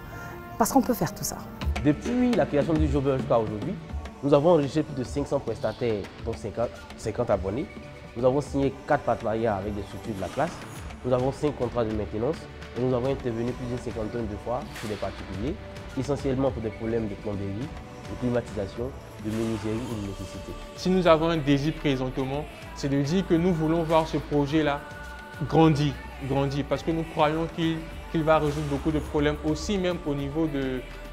Parce qu'on peut faire tout ça. Depuis la création du Jobber jusqu'à aujourd'hui, nous avons enregistré plus de 500 prestataires, dont 50 abonnés. Nous avons signé 4 partenariats avec des structures de la classe. Nous avons 5 contrats de maintenance et nous avons intervenu plus d'une cinquantaine de fois sur des particuliers, essentiellement pour des problèmes de plomberie, de climatisation, de menuiserie ou d'électricité. Si nous avons un désir présentement, c'est de dire que nous voulons voir ce projet-là grandir, parce que nous croyons qu'il va résoudre beaucoup de problèmes aussi même au niveau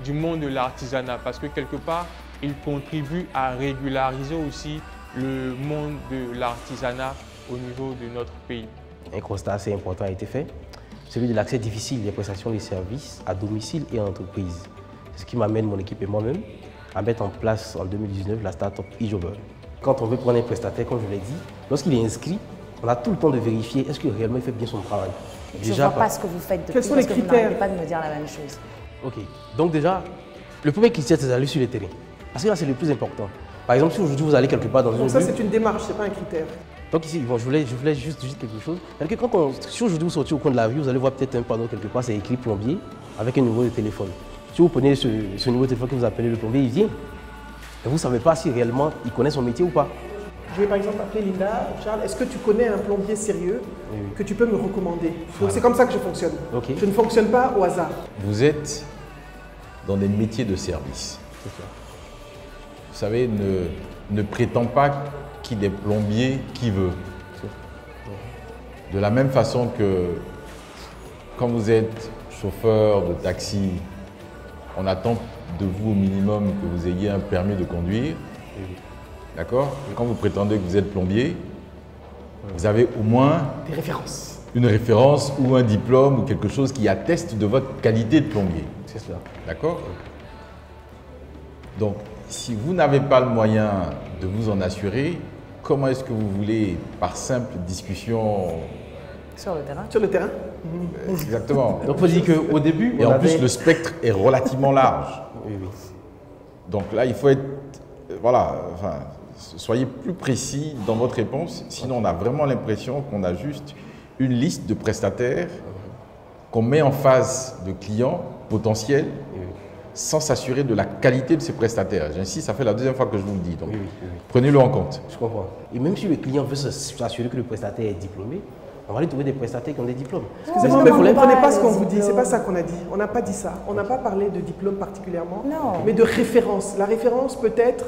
du monde de l'artisanat, parce que quelque part, il contribue à régulariser aussi le monde de l'artisanat au niveau de notre pays. Un constat assez important a été fait, celui de l'accès difficile des prestations de services à domicile et en entreprise. C'est ce qui m'amène mon équipe et moi-même à mettre en place en 2019 la start-up eJobber. Quand on veut prendre un prestataire, comme je l'ai dit, lorsqu'il est inscrit, on a tout le temps de vérifier est-ce que réellement il fait bien son travail. Je ne vois pas ce que vous faites depuis. Quels sont les critères? Vous n'arrêtez pas de me dire la même chose. Ok, donc déjà, le premier critère, c'est d'aller sur le terrain. Parce que là, c'est le plus important. Par exemple, si aujourd'hui vous allez quelque part dans une ville... Ça, c'est une démarche, ce n'est pas un critère. Donc ici, bon, je voulais juste quelque chose. Si aujourd'hui vous sortez au coin de la rue, vous allez voir peut-être un panneau quelque part, c'est écrit plombier avec un numéro de téléphone. Si vous prenez ce numéro de téléphone que vous appelez le plombier, il vient. Et vous ne savez pas si réellement il connaît son métier ou pas. Je vais par exemple appeler Linda. Charles, est-ce que tu connais un plombier sérieux que tu peux me recommander? Donc c'est comme ça que je fonctionne. Okay. Je ne fonctionne pas au hasard. Vous êtes dans des métiers de service. Vous savez, ne prétend pas qu'il est plombier qui veut. De la même façon que quand vous êtes chauffeur de taxi, on attend de vous au minimum que vous ayez un permis de conduire. D'accord? Quand vous prétendez que vous êtes plombier, vous avez au moins des références. Une référence ou un diplôme ou quelque chose qui atteste de votre qualité de plombier. C'est cela. D'accord? Donc, si vous n'avez pas le moyen de vous en assurer, comment est-ce que vous voulez, par simple discussion... Sur le terrain. Sur le terrain. Exactement. Donc, il faut dire qu'au début... Et en plus, le spectre est relativement large. Oui. Donc là, il faut être... Voilà, enfin, soyez plus précis dans votre réponse, sinon on a vraiment l'impression qu'on a juste une liste de prestataires qu'on met en face de clients potentiels sans s'assurer de la qualité de ces prestataires. J'insiste, ça fait la deuxième fois que je vous le dis, donc prenez-le en compte. Je comprends. Et même si le client veut s'assurer que le prestataire est diplômé, on va lui trouver des prestataires qui ont des diplômes. Excusez-moi, mais vous ne comprenez pas ce qu'on vous dit, c'est pas ça qu'on a dit. On n'a pas dit ça. On n'a pas parlé de diplôme particulièrement, mais de référence. La référence peut être,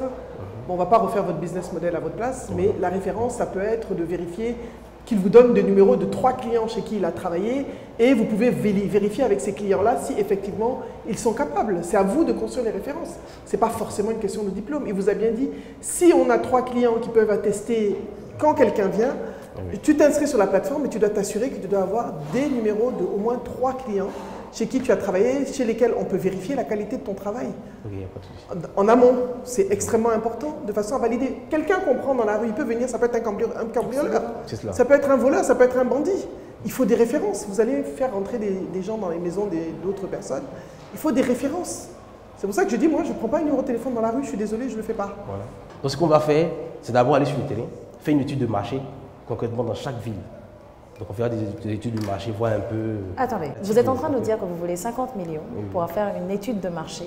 bon, on ne va pas refaire votre business model à votre place, mais la référence, ça peut être de vérifier qu'il vous donne des numéros de 3 clients chez qui il a travaillé et vous pouvez vérifier avec ces clients-là si effectivement ils sont capables. C'est à vous de construire les références. Ce n'est pas forcément une question de diplôme. Il vous a bien dit, si on a 3 clients qui peuvent attester quand quelqu'un vient, tu t'inscris sur la plateforme et tu dois t'assurer que tu dois avoir des numéros de au moins 3 clients chez qui tu as travaillé, chez lesquels on peut vérifier la qualité de ton travail. En amont, c'est extrêmement important, de façon à valider. Quelqu'un qu'on prend dans la rue, il peut venir, ça peut être un cambrioleur, ça peut être un voleur, ça peut être un bandit. Il faut des références. Vous allez faire rentrer des gens dans les maisons d'autres personnes. Il faut des références. C'est pour ça que je dis, moi, je ne prends pas un numéro de téléphone dans la rue, je suis désolé, je ne le fais pas. Voilà. Donc ce qu'on va faire, c'est d'abord aller sur le terrain, faire une étude de marché, concrètement dans chaque ville. Donc on fera des études de marché, voir un peu... Attendez, vous êtes en train de nous dire que vous voulez 50 millions pour faire une étude de marché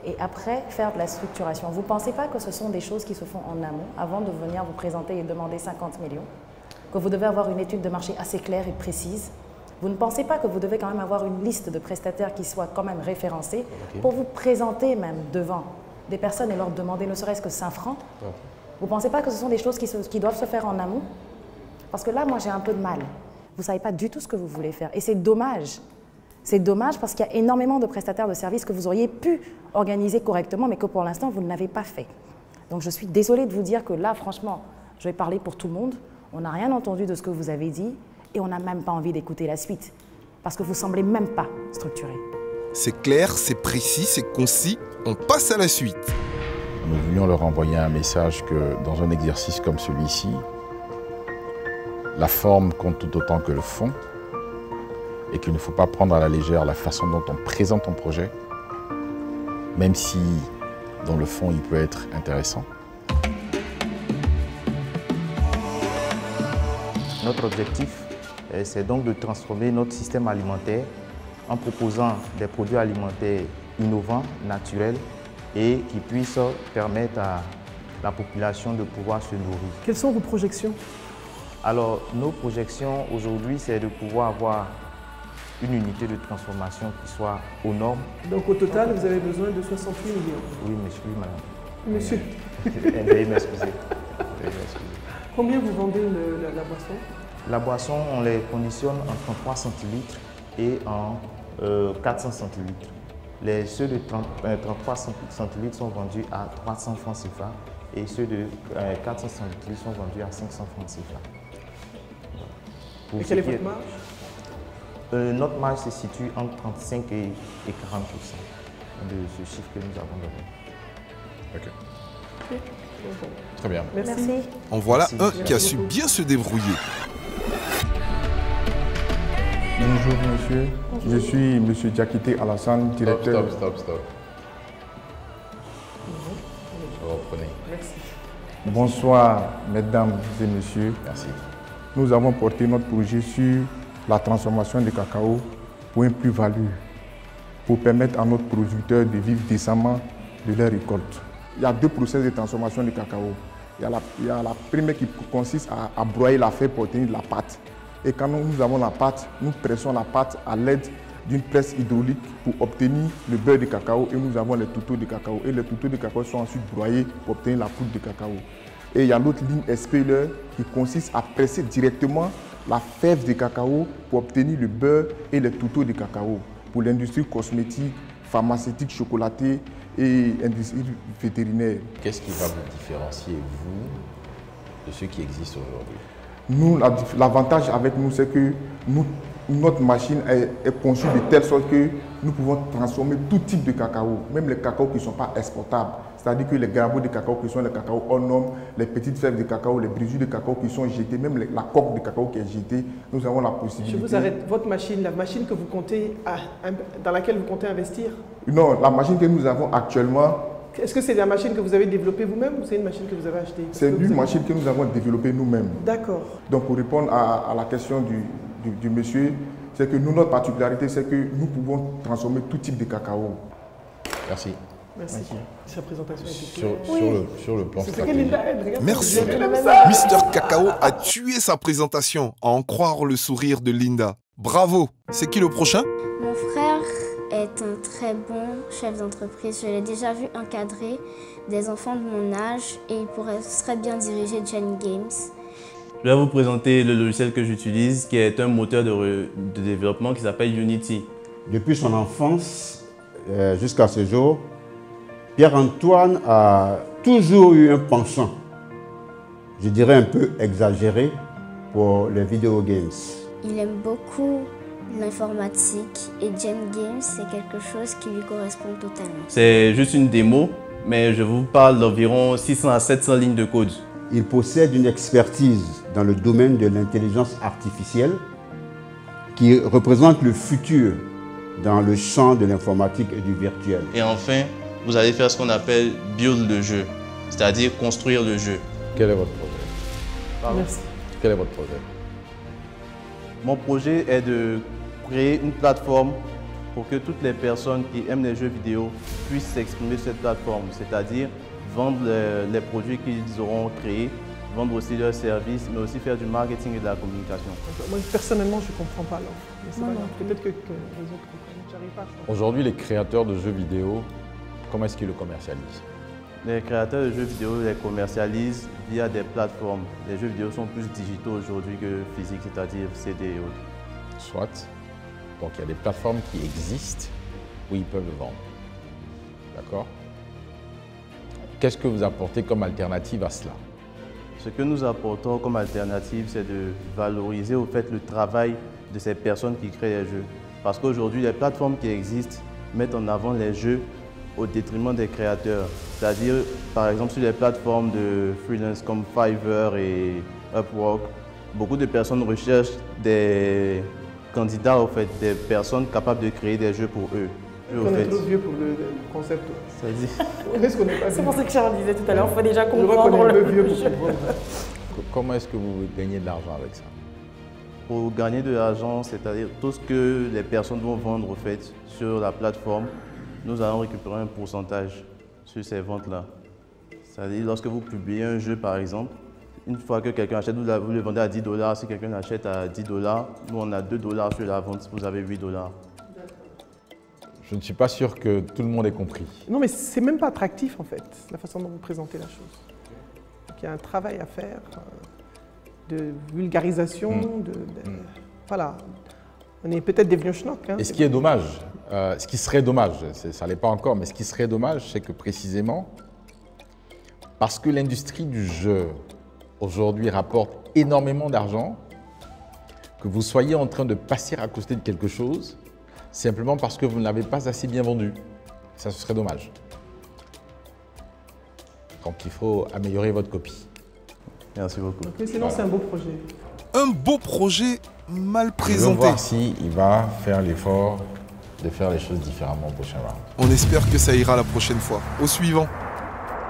et après faire de la structuration. Vous ne pensez pas que ce sont des choses qui se font en amont, avant de venir vous présenter et demander 50 millions? Que vous devez avoir une étude de marché assez claire et précise? Vous ne pensez pas que vous devez quand même avoir une liste de prestataires qui soit quand même référencée pour vous présenter même devant des personnes et leur demander ne serait-ce que 5 francs? Vous ne pensez pas que ce sont des choses qui doivent se faire en amont? Parce que là, moi, j'ai un peu de mal. Vous ne savez pas du tout ce que vous voulez faire. Et c'est dommage. C'est dommage parce qu'il y a énormément de prestataires de services que vous auriez pu organiser correctement, mais que pour l'instant, vous ne l'avez pas fait. Donc, je suis désolée de vous dire que là, franchement, je vais parler pour tout le monde. On n'a rien entendu de ce que vous avez dit et on n'a même pas envie d'écouter la suite. Parce que vous ne semblez même pas structuré. C'est clair, c'est précis, c'est concis. On passe à la suite. Nous voulions leur envoyer un message que dans un exercice comme celui-ci, la forme compte tout autant que le fond et qu'il ne faut pas prendre à la légère la façon dont on présente ton projet, même si dans le fond il peut être intéressant. Notre objectif, c'est donc de transformer notre système alimentaire en proposant des produits alimentaires innovants, naturels et qui puissent permettre à la population de pouvoir se nourrir. Quelles sont vos projections ? Alors, nos projections aujourd'hui, c'est de pouvoir avoir une unité de transformation qui soit aux normes. Donc au total, vous avez besoin de 68 millions. Oui, monsieur, oui, madame. Monsieur. Veuillez m'excuser. Combien vous vendez la boisson? La boisson, on les conditionne en 33 centilitres et en 400 centilitres. Ceux de 33 centilitres sont vendus à 300 francs CFA et ceux de 400 centilitres sont vendus à 500 francs CFA. Et quelle est votre marge? Notre marge se situe entre 35 et 40% de ce chiffre que nous avons donné. Ok. Très bien. Merci. En voilà un qui a su bien se débrouiller. Bonjour monsieur, je suis monsieur Diakité Alassane, directeur... Stop. Reprenez. Merci. Bonsoir mesdames et messieurs. Merci. Nous avons porté notre projet sur la transformation du cacao pour une plus-value, pour permettre à notre producteur de vivre décemment de leur récolte. Il y a 2 processus de transformation du cacao. Il y a la première qui consiste à broyer la feuille pour obtenir de la pâte. Et quand nous avons la pâte, nous pressons la pâte à l'aide d'une presse hydraulique pour obtenir le beurre de cacao et nous avons les touteaux de cacao. Et les touteaux de cacao sont ensuite broyés pour obtenir la poudre de cacao. Et il y a l'autre ligne Expeller qui consiste à presser directement la fève de cacao pour obtenir le beurre et les touteaux de cacao pour l'industrie cosmétique, pharmaceutique, chocolatée et industrie vétérinaire. Qu'est-ce qui va vous différencier, vous, de ce qui existe aujourd'hui? Nous, l'avantage avec nous, c'est que notre machine est conçue de telle sorte que nous pouvons transformer tout type de cacao, même les cacao qui ne sont pas exportables. C'est-à-dire que les graveaux de cacao qui sont les cacao hors normes, les petites fèves de cacao, les brisures de cacao qui sont jetées, même la coque de cacao qui est jetée, nous avons la possibilité. Je vous arrête. Votre machine, la machine que vous comptez, dans laquelle vous comptez investir? Non, la machine que nous avons actuellement. Est-ce que c'est la machine que vous avez développée vous-même ou c'est une machine que vous avez achetée? C'est une machine que nous avons développée nous-mêmes. D'accord. Donc pour répondre à la question du monsieur, c'est que nous, notre particularité, c'est que nous pouvons transformer tout type de cacao. Merci. Merci. Sa présentation sur le plan stratégique. Merci. Mister Cacao a tué sa présentation, à en croire le sourire de Linda. Bravo. C'est qui le prochain? Mon frère est un très bon chef d'entreprise. Je l'ai déjà vu encadrer des enfants de mon âge et il serait bien diriger Gen Games. Je vais vous présenter le logiciel que j'utilise, qui est un moteur de développement qui s'appelle Unity. Depuis son enfance jusqu'à ce jour, Pierre-Antoine a toujours eu un penchant, je dirais un peu exagéré, pour les video games. Il aime beaucoup l'informatique et Gen Games, c'est quelque chose qui lui correspond totalement. C'est juste une démo, mais je vous parle d'environ 600 à 700 lignes de code. Il possède une expertise dans le domaine de l'intelligence artificielle qui représente le futur dans le champ de l'informatique et du virtuel. Et enfin, vous allez faire ce qu'on appelle build le jeu, c'est-à-dire construire le jeu. Quel est votre projet? Merci. Quel est votre projet? Mon projet est de créer une plateforme pour que toutes les personnes qui aiment les jeux vidéo puissent s'exprimer sur cette plateforme, c'est-à-dire vendre les produits qu'ils auront créés, vendre aussi leurs services, mais aussi faire du marketing et de la communication. Moi, personnellement, je ne comprends pas l'offre. Peut-être que les autres comprennent. J'arrive pas. Aujourd'hui, les créateurs de jeux vidéo, comment est-ce qu'ils le commercialisent? Les créateurs de jeux vidéo les commercialisent via des plateformes. Les jeux vidéo sont plus digitaux aujourd'hui que physiques, c'est-à-dire CD et autres. Soit. Donc il y a des plateformes qui existent où ils peuvent le vendre. D'accord? Qu'est-ce que vous apportez comme alternative à cela? Ce que nous apportons comme alternative, c'est de valoriser au fait le travail de ces personnes qui créent les jeux. Parce qu'aujourd'hui, les plateformes qui existent mettent en avant les jeux au détriment des créateurs. C'est-à-dire, par exemple, sur les plateformes de freelance comme Fiverr et Upwork, beaucoup de personnes recherchent des candidats, au fait, des personnes capables de créer des jeux pour eux. On est trop vieux pour le concept. C'est pour ça que Charles disait tout à l'heure, il faut déjà comprendre le vieux pour comprendre. Comment est-ce que vous gagnez de l'argent avec ça? Pour gagner de l'argent, c'est-à-dire tout ce que les personnes vont vendre, au fait, sur la plateforme, nous allons récupérer un pourcentage sur ces ventes-là. C'est-à-dire, lorsque vous publiez un jeu, par exemple, une fois que quelqu'un achète, vous le vendez à 10 $. Si quelqu'un achète à 10 $, nous, on a 2 $ sur la vente, vous avez 8 $. Je ne suis pas sûr que tout le monde ait compris. Non, mais c'est même pas attractif, en fait, la façon dont vous présentez la chose. Donc, il y a un travail à faire de vulgarisation, voilà. On est peut-être des vieux schnocks. Et ce qui est dommage, ce qui serait dommage, ça ne l'est pas encore, mais ce qui serait dommage, c'est que précisément, parce que l'industrie du jeu, aujourd'hui, rapporte énormément d'argent, que vous soyez en train de passer à côté de quelque chose, simplement parce que vous ne l'avez pas assez bien vendu. Ça, ce serait dommage. Donc, il faut améliorer votre copie. Merci beaucoup. Mais sinon, c'est un beau projet. Un beau projet mal présenté. On va voir s'il va faire l'effort de faire les choses différemment au prochain round. On espère que ça ira la prochaine fois. Au suivant.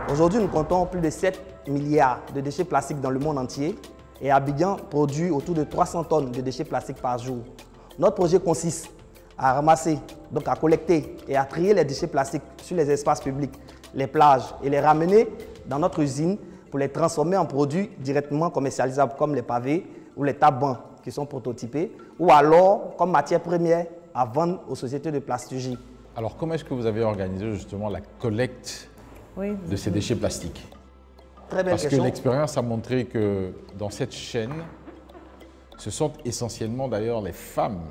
Aujourd'hui, nous comptons plus de 7 milliards de déchets plastiques dans le monde entier et Abidjan produit autour de 300 tonnes de déchets plastiques par jour. Notre projet consiste à ramasser, donc à collecter et à trier les déchets plastiques sur les espaces publics, les plages et les ramener dans notre usine pour les transformer en produits directement commercialisables comme les pavés ou les tables-bancs qui sont prototypés ou alors comme matière première à vendre aux sociétés de plasturgie. Alors comment est-ce que vous avez organisé justement la collecte de ces déchets plastiques? Très belle question. Parce que l'expérience a montré que dans cette chaîne, ce sont essentiellement d'ailleurs les femmes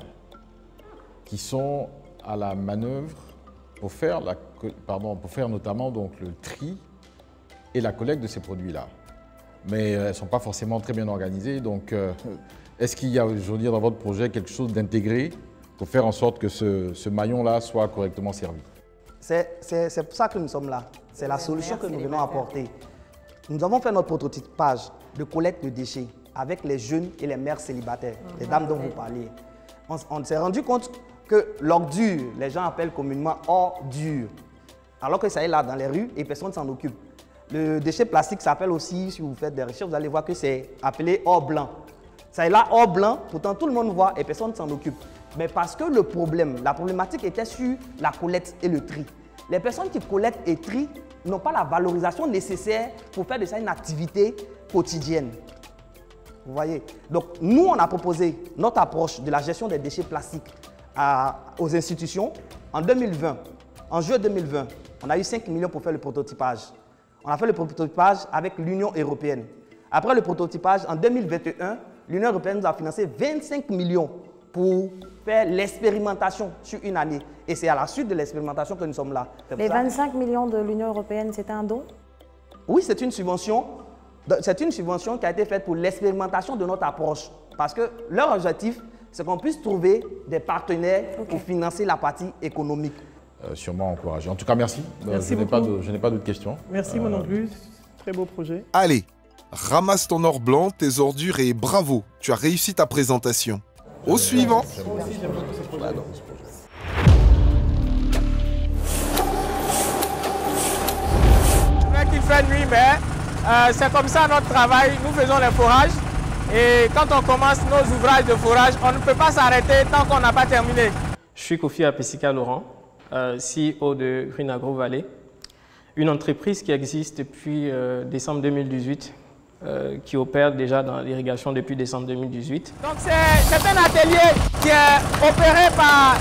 qui sont à la manœuvre pour faire, notamment donc, le tri et la collecte de ces produits-là. Mais elles ne sont pas forcément très bien organisées. Donc, est-ce qu'il y a aujourd'hui dans votre projet quelque chose d'intégré pour faire en sorte que ce maillon-là soit correctement servi? C'est pour ça que nous sommes là. C'est la solution que nous venons apporter. Nous avons fait notre prototypage de collecte de déchets avec les jeunes et les mères célibataires, les dames dont vous parliez. On s'est rendu compte que l'ordure, les gens appellent communément ordure, alors que ça est là dans les rues et personne ne s'en occupe. Le déchet plastique s'appelle aussi, si vous faites des recherches, vous allez voir que c'est appelé or blanc. Ça est là or blanc, pourtant tout le monde voit et personne ne s'en occupe. Mais parce que la problématique était sur la collecte et le tri. Les personnes qui collectent et trient n'ont pas la valorisation nécessaire pour faire de ça une activité quotidienne. Vous voyez? Donc, nous, on a proposé notre approche de la gestion des déchets plastiques aux institutions en 2020. En juillet 2020, on a eu 5 millions pour faire le prototypage. On a fait le prototypage avec l'Union européenne. Après le prototypage, en 2021, l'Union européenne nous a financé 25 millions pour faire l'expérimentation sur une année. Et c'est à la suite de l'expérimentation que nous sommes là. Les 25 millions de l'Union européenne, c'était un don? Oui, c'est une subvention. C'est une subvention qui a été faite pour l'expérimentation de notre approche. Parce que leur objectif, c'est qu'on puisse trouver des partenaires pour financer la partie économique. Sûrement encouragé. En tout cas, merci. Merci je n'ai pas d'autres questions. Merci, moi non plus. Très beau projet. Allez, ramasse ton or blanc, tes ordures et bravo, tu as réussi ta présentation. Au suivant. Moi aussi, j'aime beaucoup ce projet. C'est vrai qu'il fait nuit, mais c'est comme ça notre travail. Nous faisons les forages. Et quand on commence nos ouvrages de forage, on ne peut pas s'arrêter tant qu'on n'a pas terminé. Je suis Kofi Apesika Laurent, CEO de Green Agro Valley, une entreprise qui existe depuis décembre 2018, qui opère déjà dans l'irrigation depuis décembre 2018. Donc c'est un atelier qui est opéré par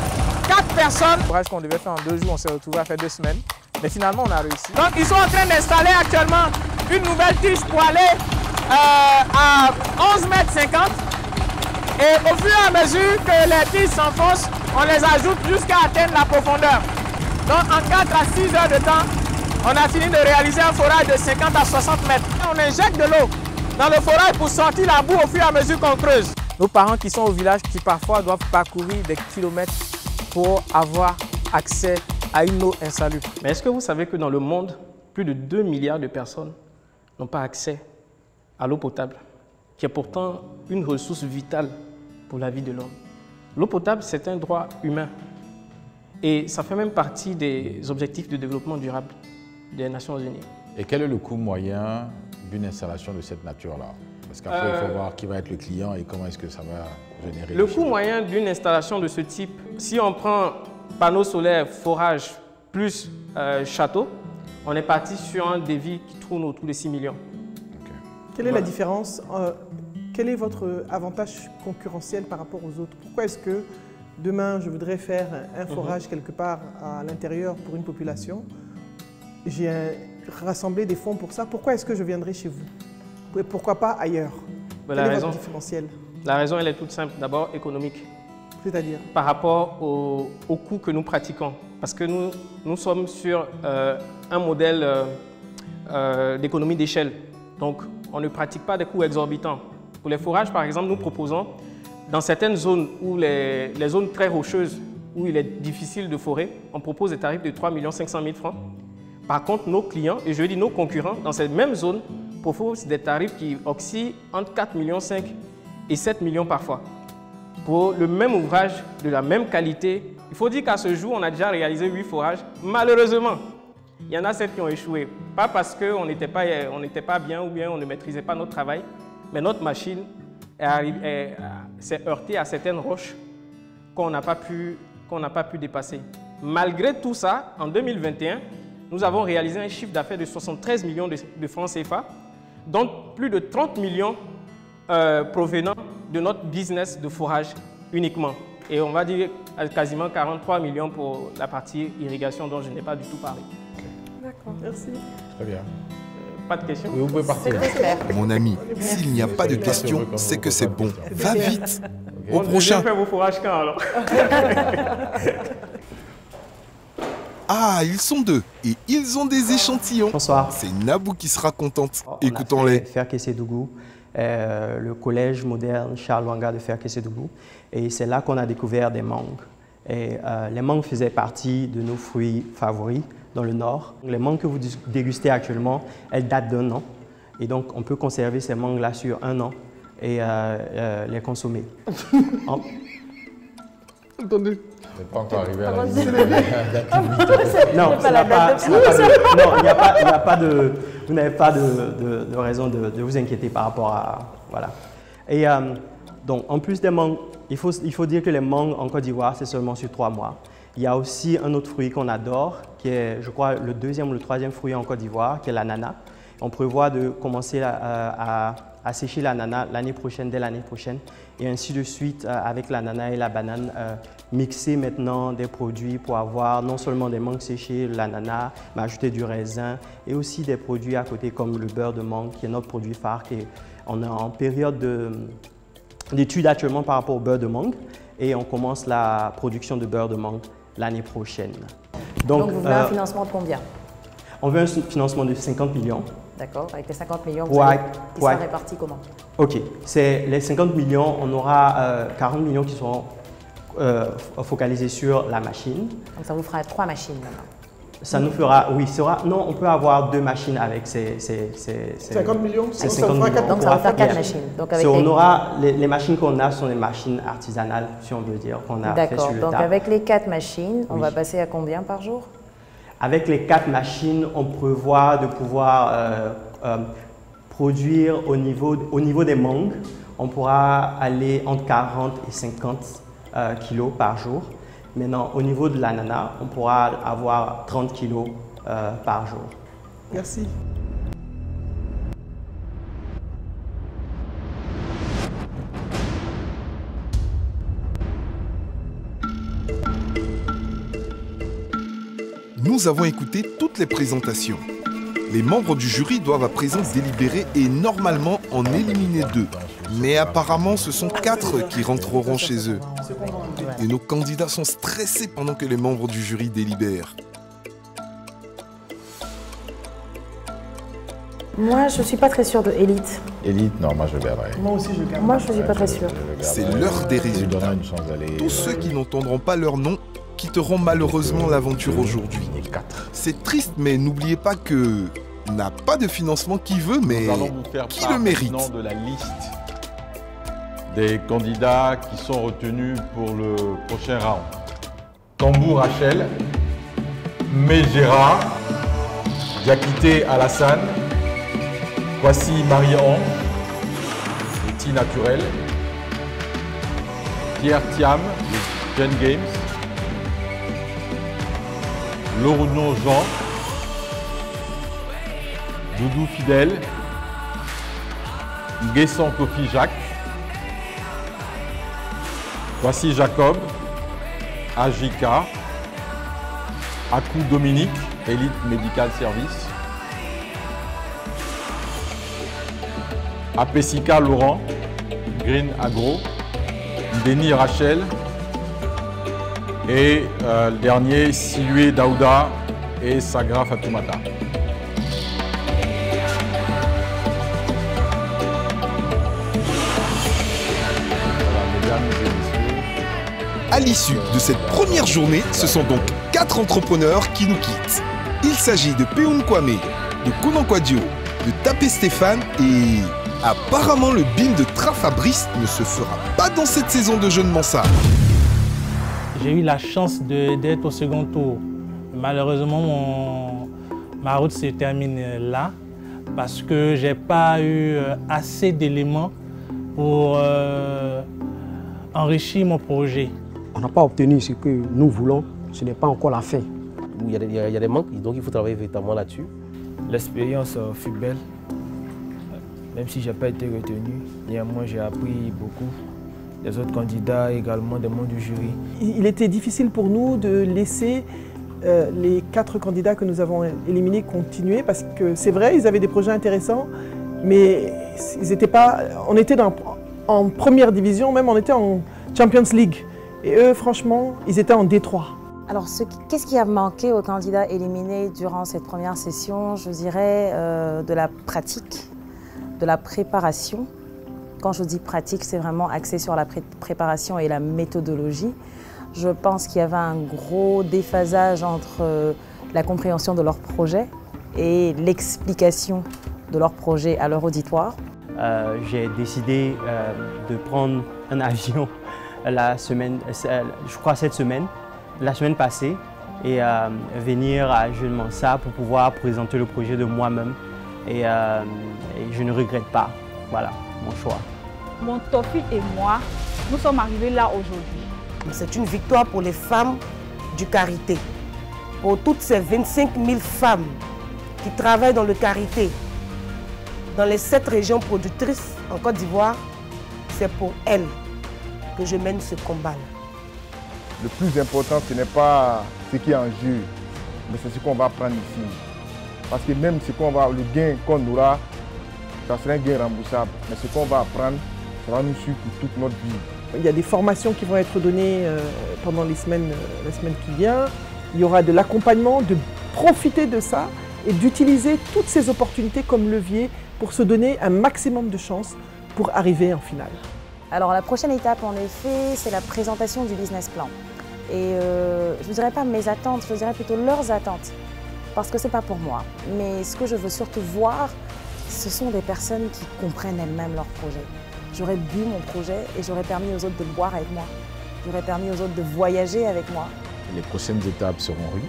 4 personnes. Le forage qu'on devait faire en 2 jours, on s'est retrouvé à faire 2 semaines. Mais finalement, on a réussi. Donc ils sont en train d'installer actuellement une nouvelle tige pour aller à 11,50 m. Et au fur et à mesure que les tiges s'enfoncent, on les ajoute jusqu'à atteindre la profondeur. Donc en 4 à 6 heures de temps, on a fini de réaliser un forage de 50 à 60 mètres. On injecte de l'eau dans le forage pour sortir la boue au fur et à mesure qu'on creuse. Nos parents qui sont au village, qui parfois doivent parcourir des kilomètres pour avoir accès à une eau insalubre. Mais est-ce que vous savez que dans le monde, plus de 2 milliards de personnes n'ont pas accès à l'eau potable, qui est pourtant une ressource vitale pour la vie de l'homme? L'eau potable, c'est un droit humain et ça fait même partie des objectifs de développement durable des Nations Unies. Et quel est le coût moyen d'une installation de cette nature-là? Parce qu'après, il faut voir qui va être le client et comment est-ce que ça va générer. Le coût moyen d'une installation de ce type, si on prend panneaux solaires, forage plus château, on est parti sur un devis qui tourne autour de 6 millions. Quelle est la différence? Quel est votre avantage concurrentiel par rapport aux autres? Pourquoi est-ce que demain, je voudrais faire un forage quelque part à l'intérieur pour une population? J'ai rassemblé des fonds pour ça. Pourquoi est-ce que je viendrai chez vous? Pourquoi pas ailleurs? Quel est votre différentiel? La raison, elle est toute simple. D'abord, économique. C'est-à-dire? Par rapport au coût que nous pratiquons. Parce que nous sommes sur un modèle d'économie d'échelle. Donc, on ne pratique pas des coûts exorbitants. Pour les forages, par exemple, nous proposons, dans certaines zones, où les zones très rocheuses, où il est difficile de forer, on propose des tarifs de 3 500 000 francs. Par contre, nos clients, et je dis nos concurrents, dans cette même zone, proposent des tarifs qui oscillent entre 4,5 millions et 7 millions parfois. Pour le même ouvrage, de la même qualité, il faut dire qu'à ce jour, on a déjà réalisé 8 forages. Malheureusement, il y en a 7 qui ont échoué. Pas parce qu'on n'était pas bien ou bien on ne maîtrisait pas notre travail, mais notre machine s'est heurtée à certaines roches qu'on n'a pas pu dépasser. Malgré tout ça, en 2021, nous avons réalisé un chiffre d'affaires de 73 millions de francs CFA, dont plus de 30 millions provenant de notre business de forage uniquement. Et on va dire quasiment 43 millions pour la partie irrigation dont je n'ai pas du tout parlé. D'accord, merci. Très bien. Pas de questions? Oui, vous pouvez partir. Mon ami, s'il n'y a pas de questions, c'est que c'est bon. Va vite. Au prochain. Faites vos fourrages quand alors? Ah, ils sont deux et ils ont des échantillons. Bonsoir. C'est Nabou qui sera contente. Écoutons-les. Ferkessédougou, le collège moderne Charles Wanga de Ferkessédougou. Et c'est là qu'on a découvert des mangues. Et les mangues faisaient partie de nos fruits favoris dans le Nord. Les mangues que vous dégustez actuellement, elles datent d'1 an. Et donc, on peut conserver ces mangues-là sur 1 an et les consommer. Attendez. Vous n'êtes pas encore arrivé à la vous n'avez pas de raison de vous inquiéter par rapport à... Voilà. Et donc, en plus des mangues, il faut dire que les mangues en Côte d'Ivoire, c'est seulement sur 3 mois. Il y a aussi un autre fruit qu'on adore, qui est, je crois, le 2e ou le 3e fruit en Côte d'Ivoire, qui est l'ananas. On prévoit de commencer à sécher l'ananas l'année prochaine, dès l'année prochaine, et ainsi de suite avec l'ananas et la banane. Mixer maintenant des produits pour avoir non seulement des mangues séchées, l'ananas, mais ajouter du raisin et aussi des produits à côté comme le beurre de mangue, qui est notre produit phare. On est en période d'études actuellement par rapport au beurre de mangue et on commence la production de beurre de mangue l'année prochaine. Donc vous voulez un financement de combien? On veut un financement de 50 millions. D'accord, avec les 50 millions, qui sera réparti comment? Ok, les 50 millions, on aura 40 millions qui seront focalisés sur la machine. Donc ça vous fera 3 machines maintenant? Ça nous fera, oui, non, on peut avoir 2 machines avec ces 50 millions. Ces 50 millions. Donc ça va faire 4 machines. Donc avec on aura, les machines qu'on a sont des machines artisanales, si on veut dire, qu'on a fait sur le tas. Donc avec les 4 machines, on va passer à combien par jour? Avec les 4 machines, on prévoit de pouvoir produire au niveau des mangues, on pourra aller entre 40 et 50 kilos par jour. Maintenant, au niveau de l'ananas, on pourra avoir 30 kilos par jour. Merci. Nous avons écouté toutes les présentations. Les membres du jury doivent à présent délibérer et normalement en éliminer 2. Mais apparemment, ce sont 4 qui rentreront chez eux. Et nos candidats sont stressés pendant que les membres du jury délibèrent. Moi, je ne suis pas très sûre de Élite. Élite, non, moi je garderai. Moi aussi, je garde. Moi, je ne suis pas très sûre. C'est l'heure des résultats. Tous ceux qui n'entendront pas leur nom quitteront malheureusement l'aventure aujourd'hui. C'est triste, mais n'oubliez pas que n'a pas de financement qui veut, mais qui le mérite. De la liste des candidats qui sont retenus pour le prochain round. Tambou Rachel, Mégera, Diakité Alassane, Kwasi Marie-Ange, Outil Naturel, Pierre Thiam, de Gen Games, Loruno Jean, Doudou Fidèle, Guesson Kofi Jacques, Voici Jacob, Ajika, Akou Dominique, Elite Medical Service, Apessica Laurent, Green Agro, Denis Rachel et le dernier Silué Daouda et Sagra Fatoumata. À l'issue de cette première journée, ce sont donc 4 entrepreneurs qui nous quittent. Il s'agit de Peoun Kwame, de Konankwadio, de Tapé Stéphane et apparemment le BIM de Trafabrice ne se fera pas dans cette saison de Jeunes Mansa. J'ai eu la chance d'être au second tour. Malheureusement, ma route se termine là parce que je n'ai pas eu assez d'éléments pour enrichir mon projet. On n'a pas obtenu ce que nous voulons, ce n'est pas encore la fin. Il y a des manques, donc il faut travailler véritablement là-dessus. L'expérience fut belle, même si je n'ai pas été retenu. Néanmoins, j'ai appris beaucoup. Les autres candidats, également des membres du jury. Il était difficile pour nous de laisser les 4 candidats que nous avons éliminés continuaient parce que c'est vrai, ils avaient des projets intéressants, mais ils étaient pas, on était en première division, même on était en Champions League. Et eux, franchement, ils étaient en D3. Alors, qu'est-ce qui a manqué aux candidats éliminés durant cette première session? Je dirais de la pratique, de la préparation. Quand je dis pratique, c'est vraiment axé sur la préparation et la méthodologie. Je pense qu'il y avait un gros déphasage entre la compréhension de leur projet et l'explication de leur projet à leur auditoire. J'ai décidé de prendre un avion la semaine passée, et venir à Jeune Mansa pour pouvoir présenter le projet de moi-même. Et je ne regrette pas. Voilà mon choix. Mon Tofil et moi, nous sommes arrivés là aujourd'hui. C'est une victoire pour les femmes du Carité. Pour toutes ces 25 000 femmes qui travaillent dans le Carité, dans les 7 régions productrices en Côte d'Ivoire, c'est pour elles que je mène ce combat-là. Le plus important, ce n'est pas ce qui est en jeu, mais c'est ce qu'on va prendre ici. Parce que même le gain qu'on aura, ça sera un gain remboursable. Mais ce qu'on va apprendre, ça va nous suivre pour toute notre vie. Il y a des formations qui vont être données pendant la semaine qui vient. Il y aura de l'accompagnement, de profiter de ça et d'utiliser toutes ces opportunités comme levier pour se donner un maximum de chances pour arriver en finale. Alors la prochaine étape, en effet, c'est la présentation du business plan. Et je ne dirais pas mes attentes, je dirais plutôt leurs attentes. Parce que ce n'est pas pour moi. Mais ce que je veux surtout voir, ce sont des personnes qui comprennent elles-mêmes leur projet. J'aurais bu mon projet et j'aurais permis aux autres de le boire avec moi. J'aurais permis aux autres de voyager avec moi. Les prochaines étapes seront rudes.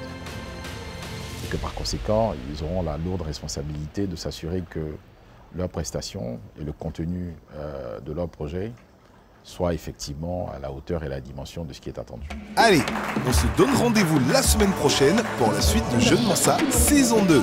Et que par conséquent, ils auront la lourde responsabilité de s'assurer que leurs prestations et le contenu de leur projet soient effectivement à la hauteur et la dimension de ce qui est attendu. Allez, on se donne rendez-vous la semaine prochaine pour la suite de Jeune Mansa saison 2.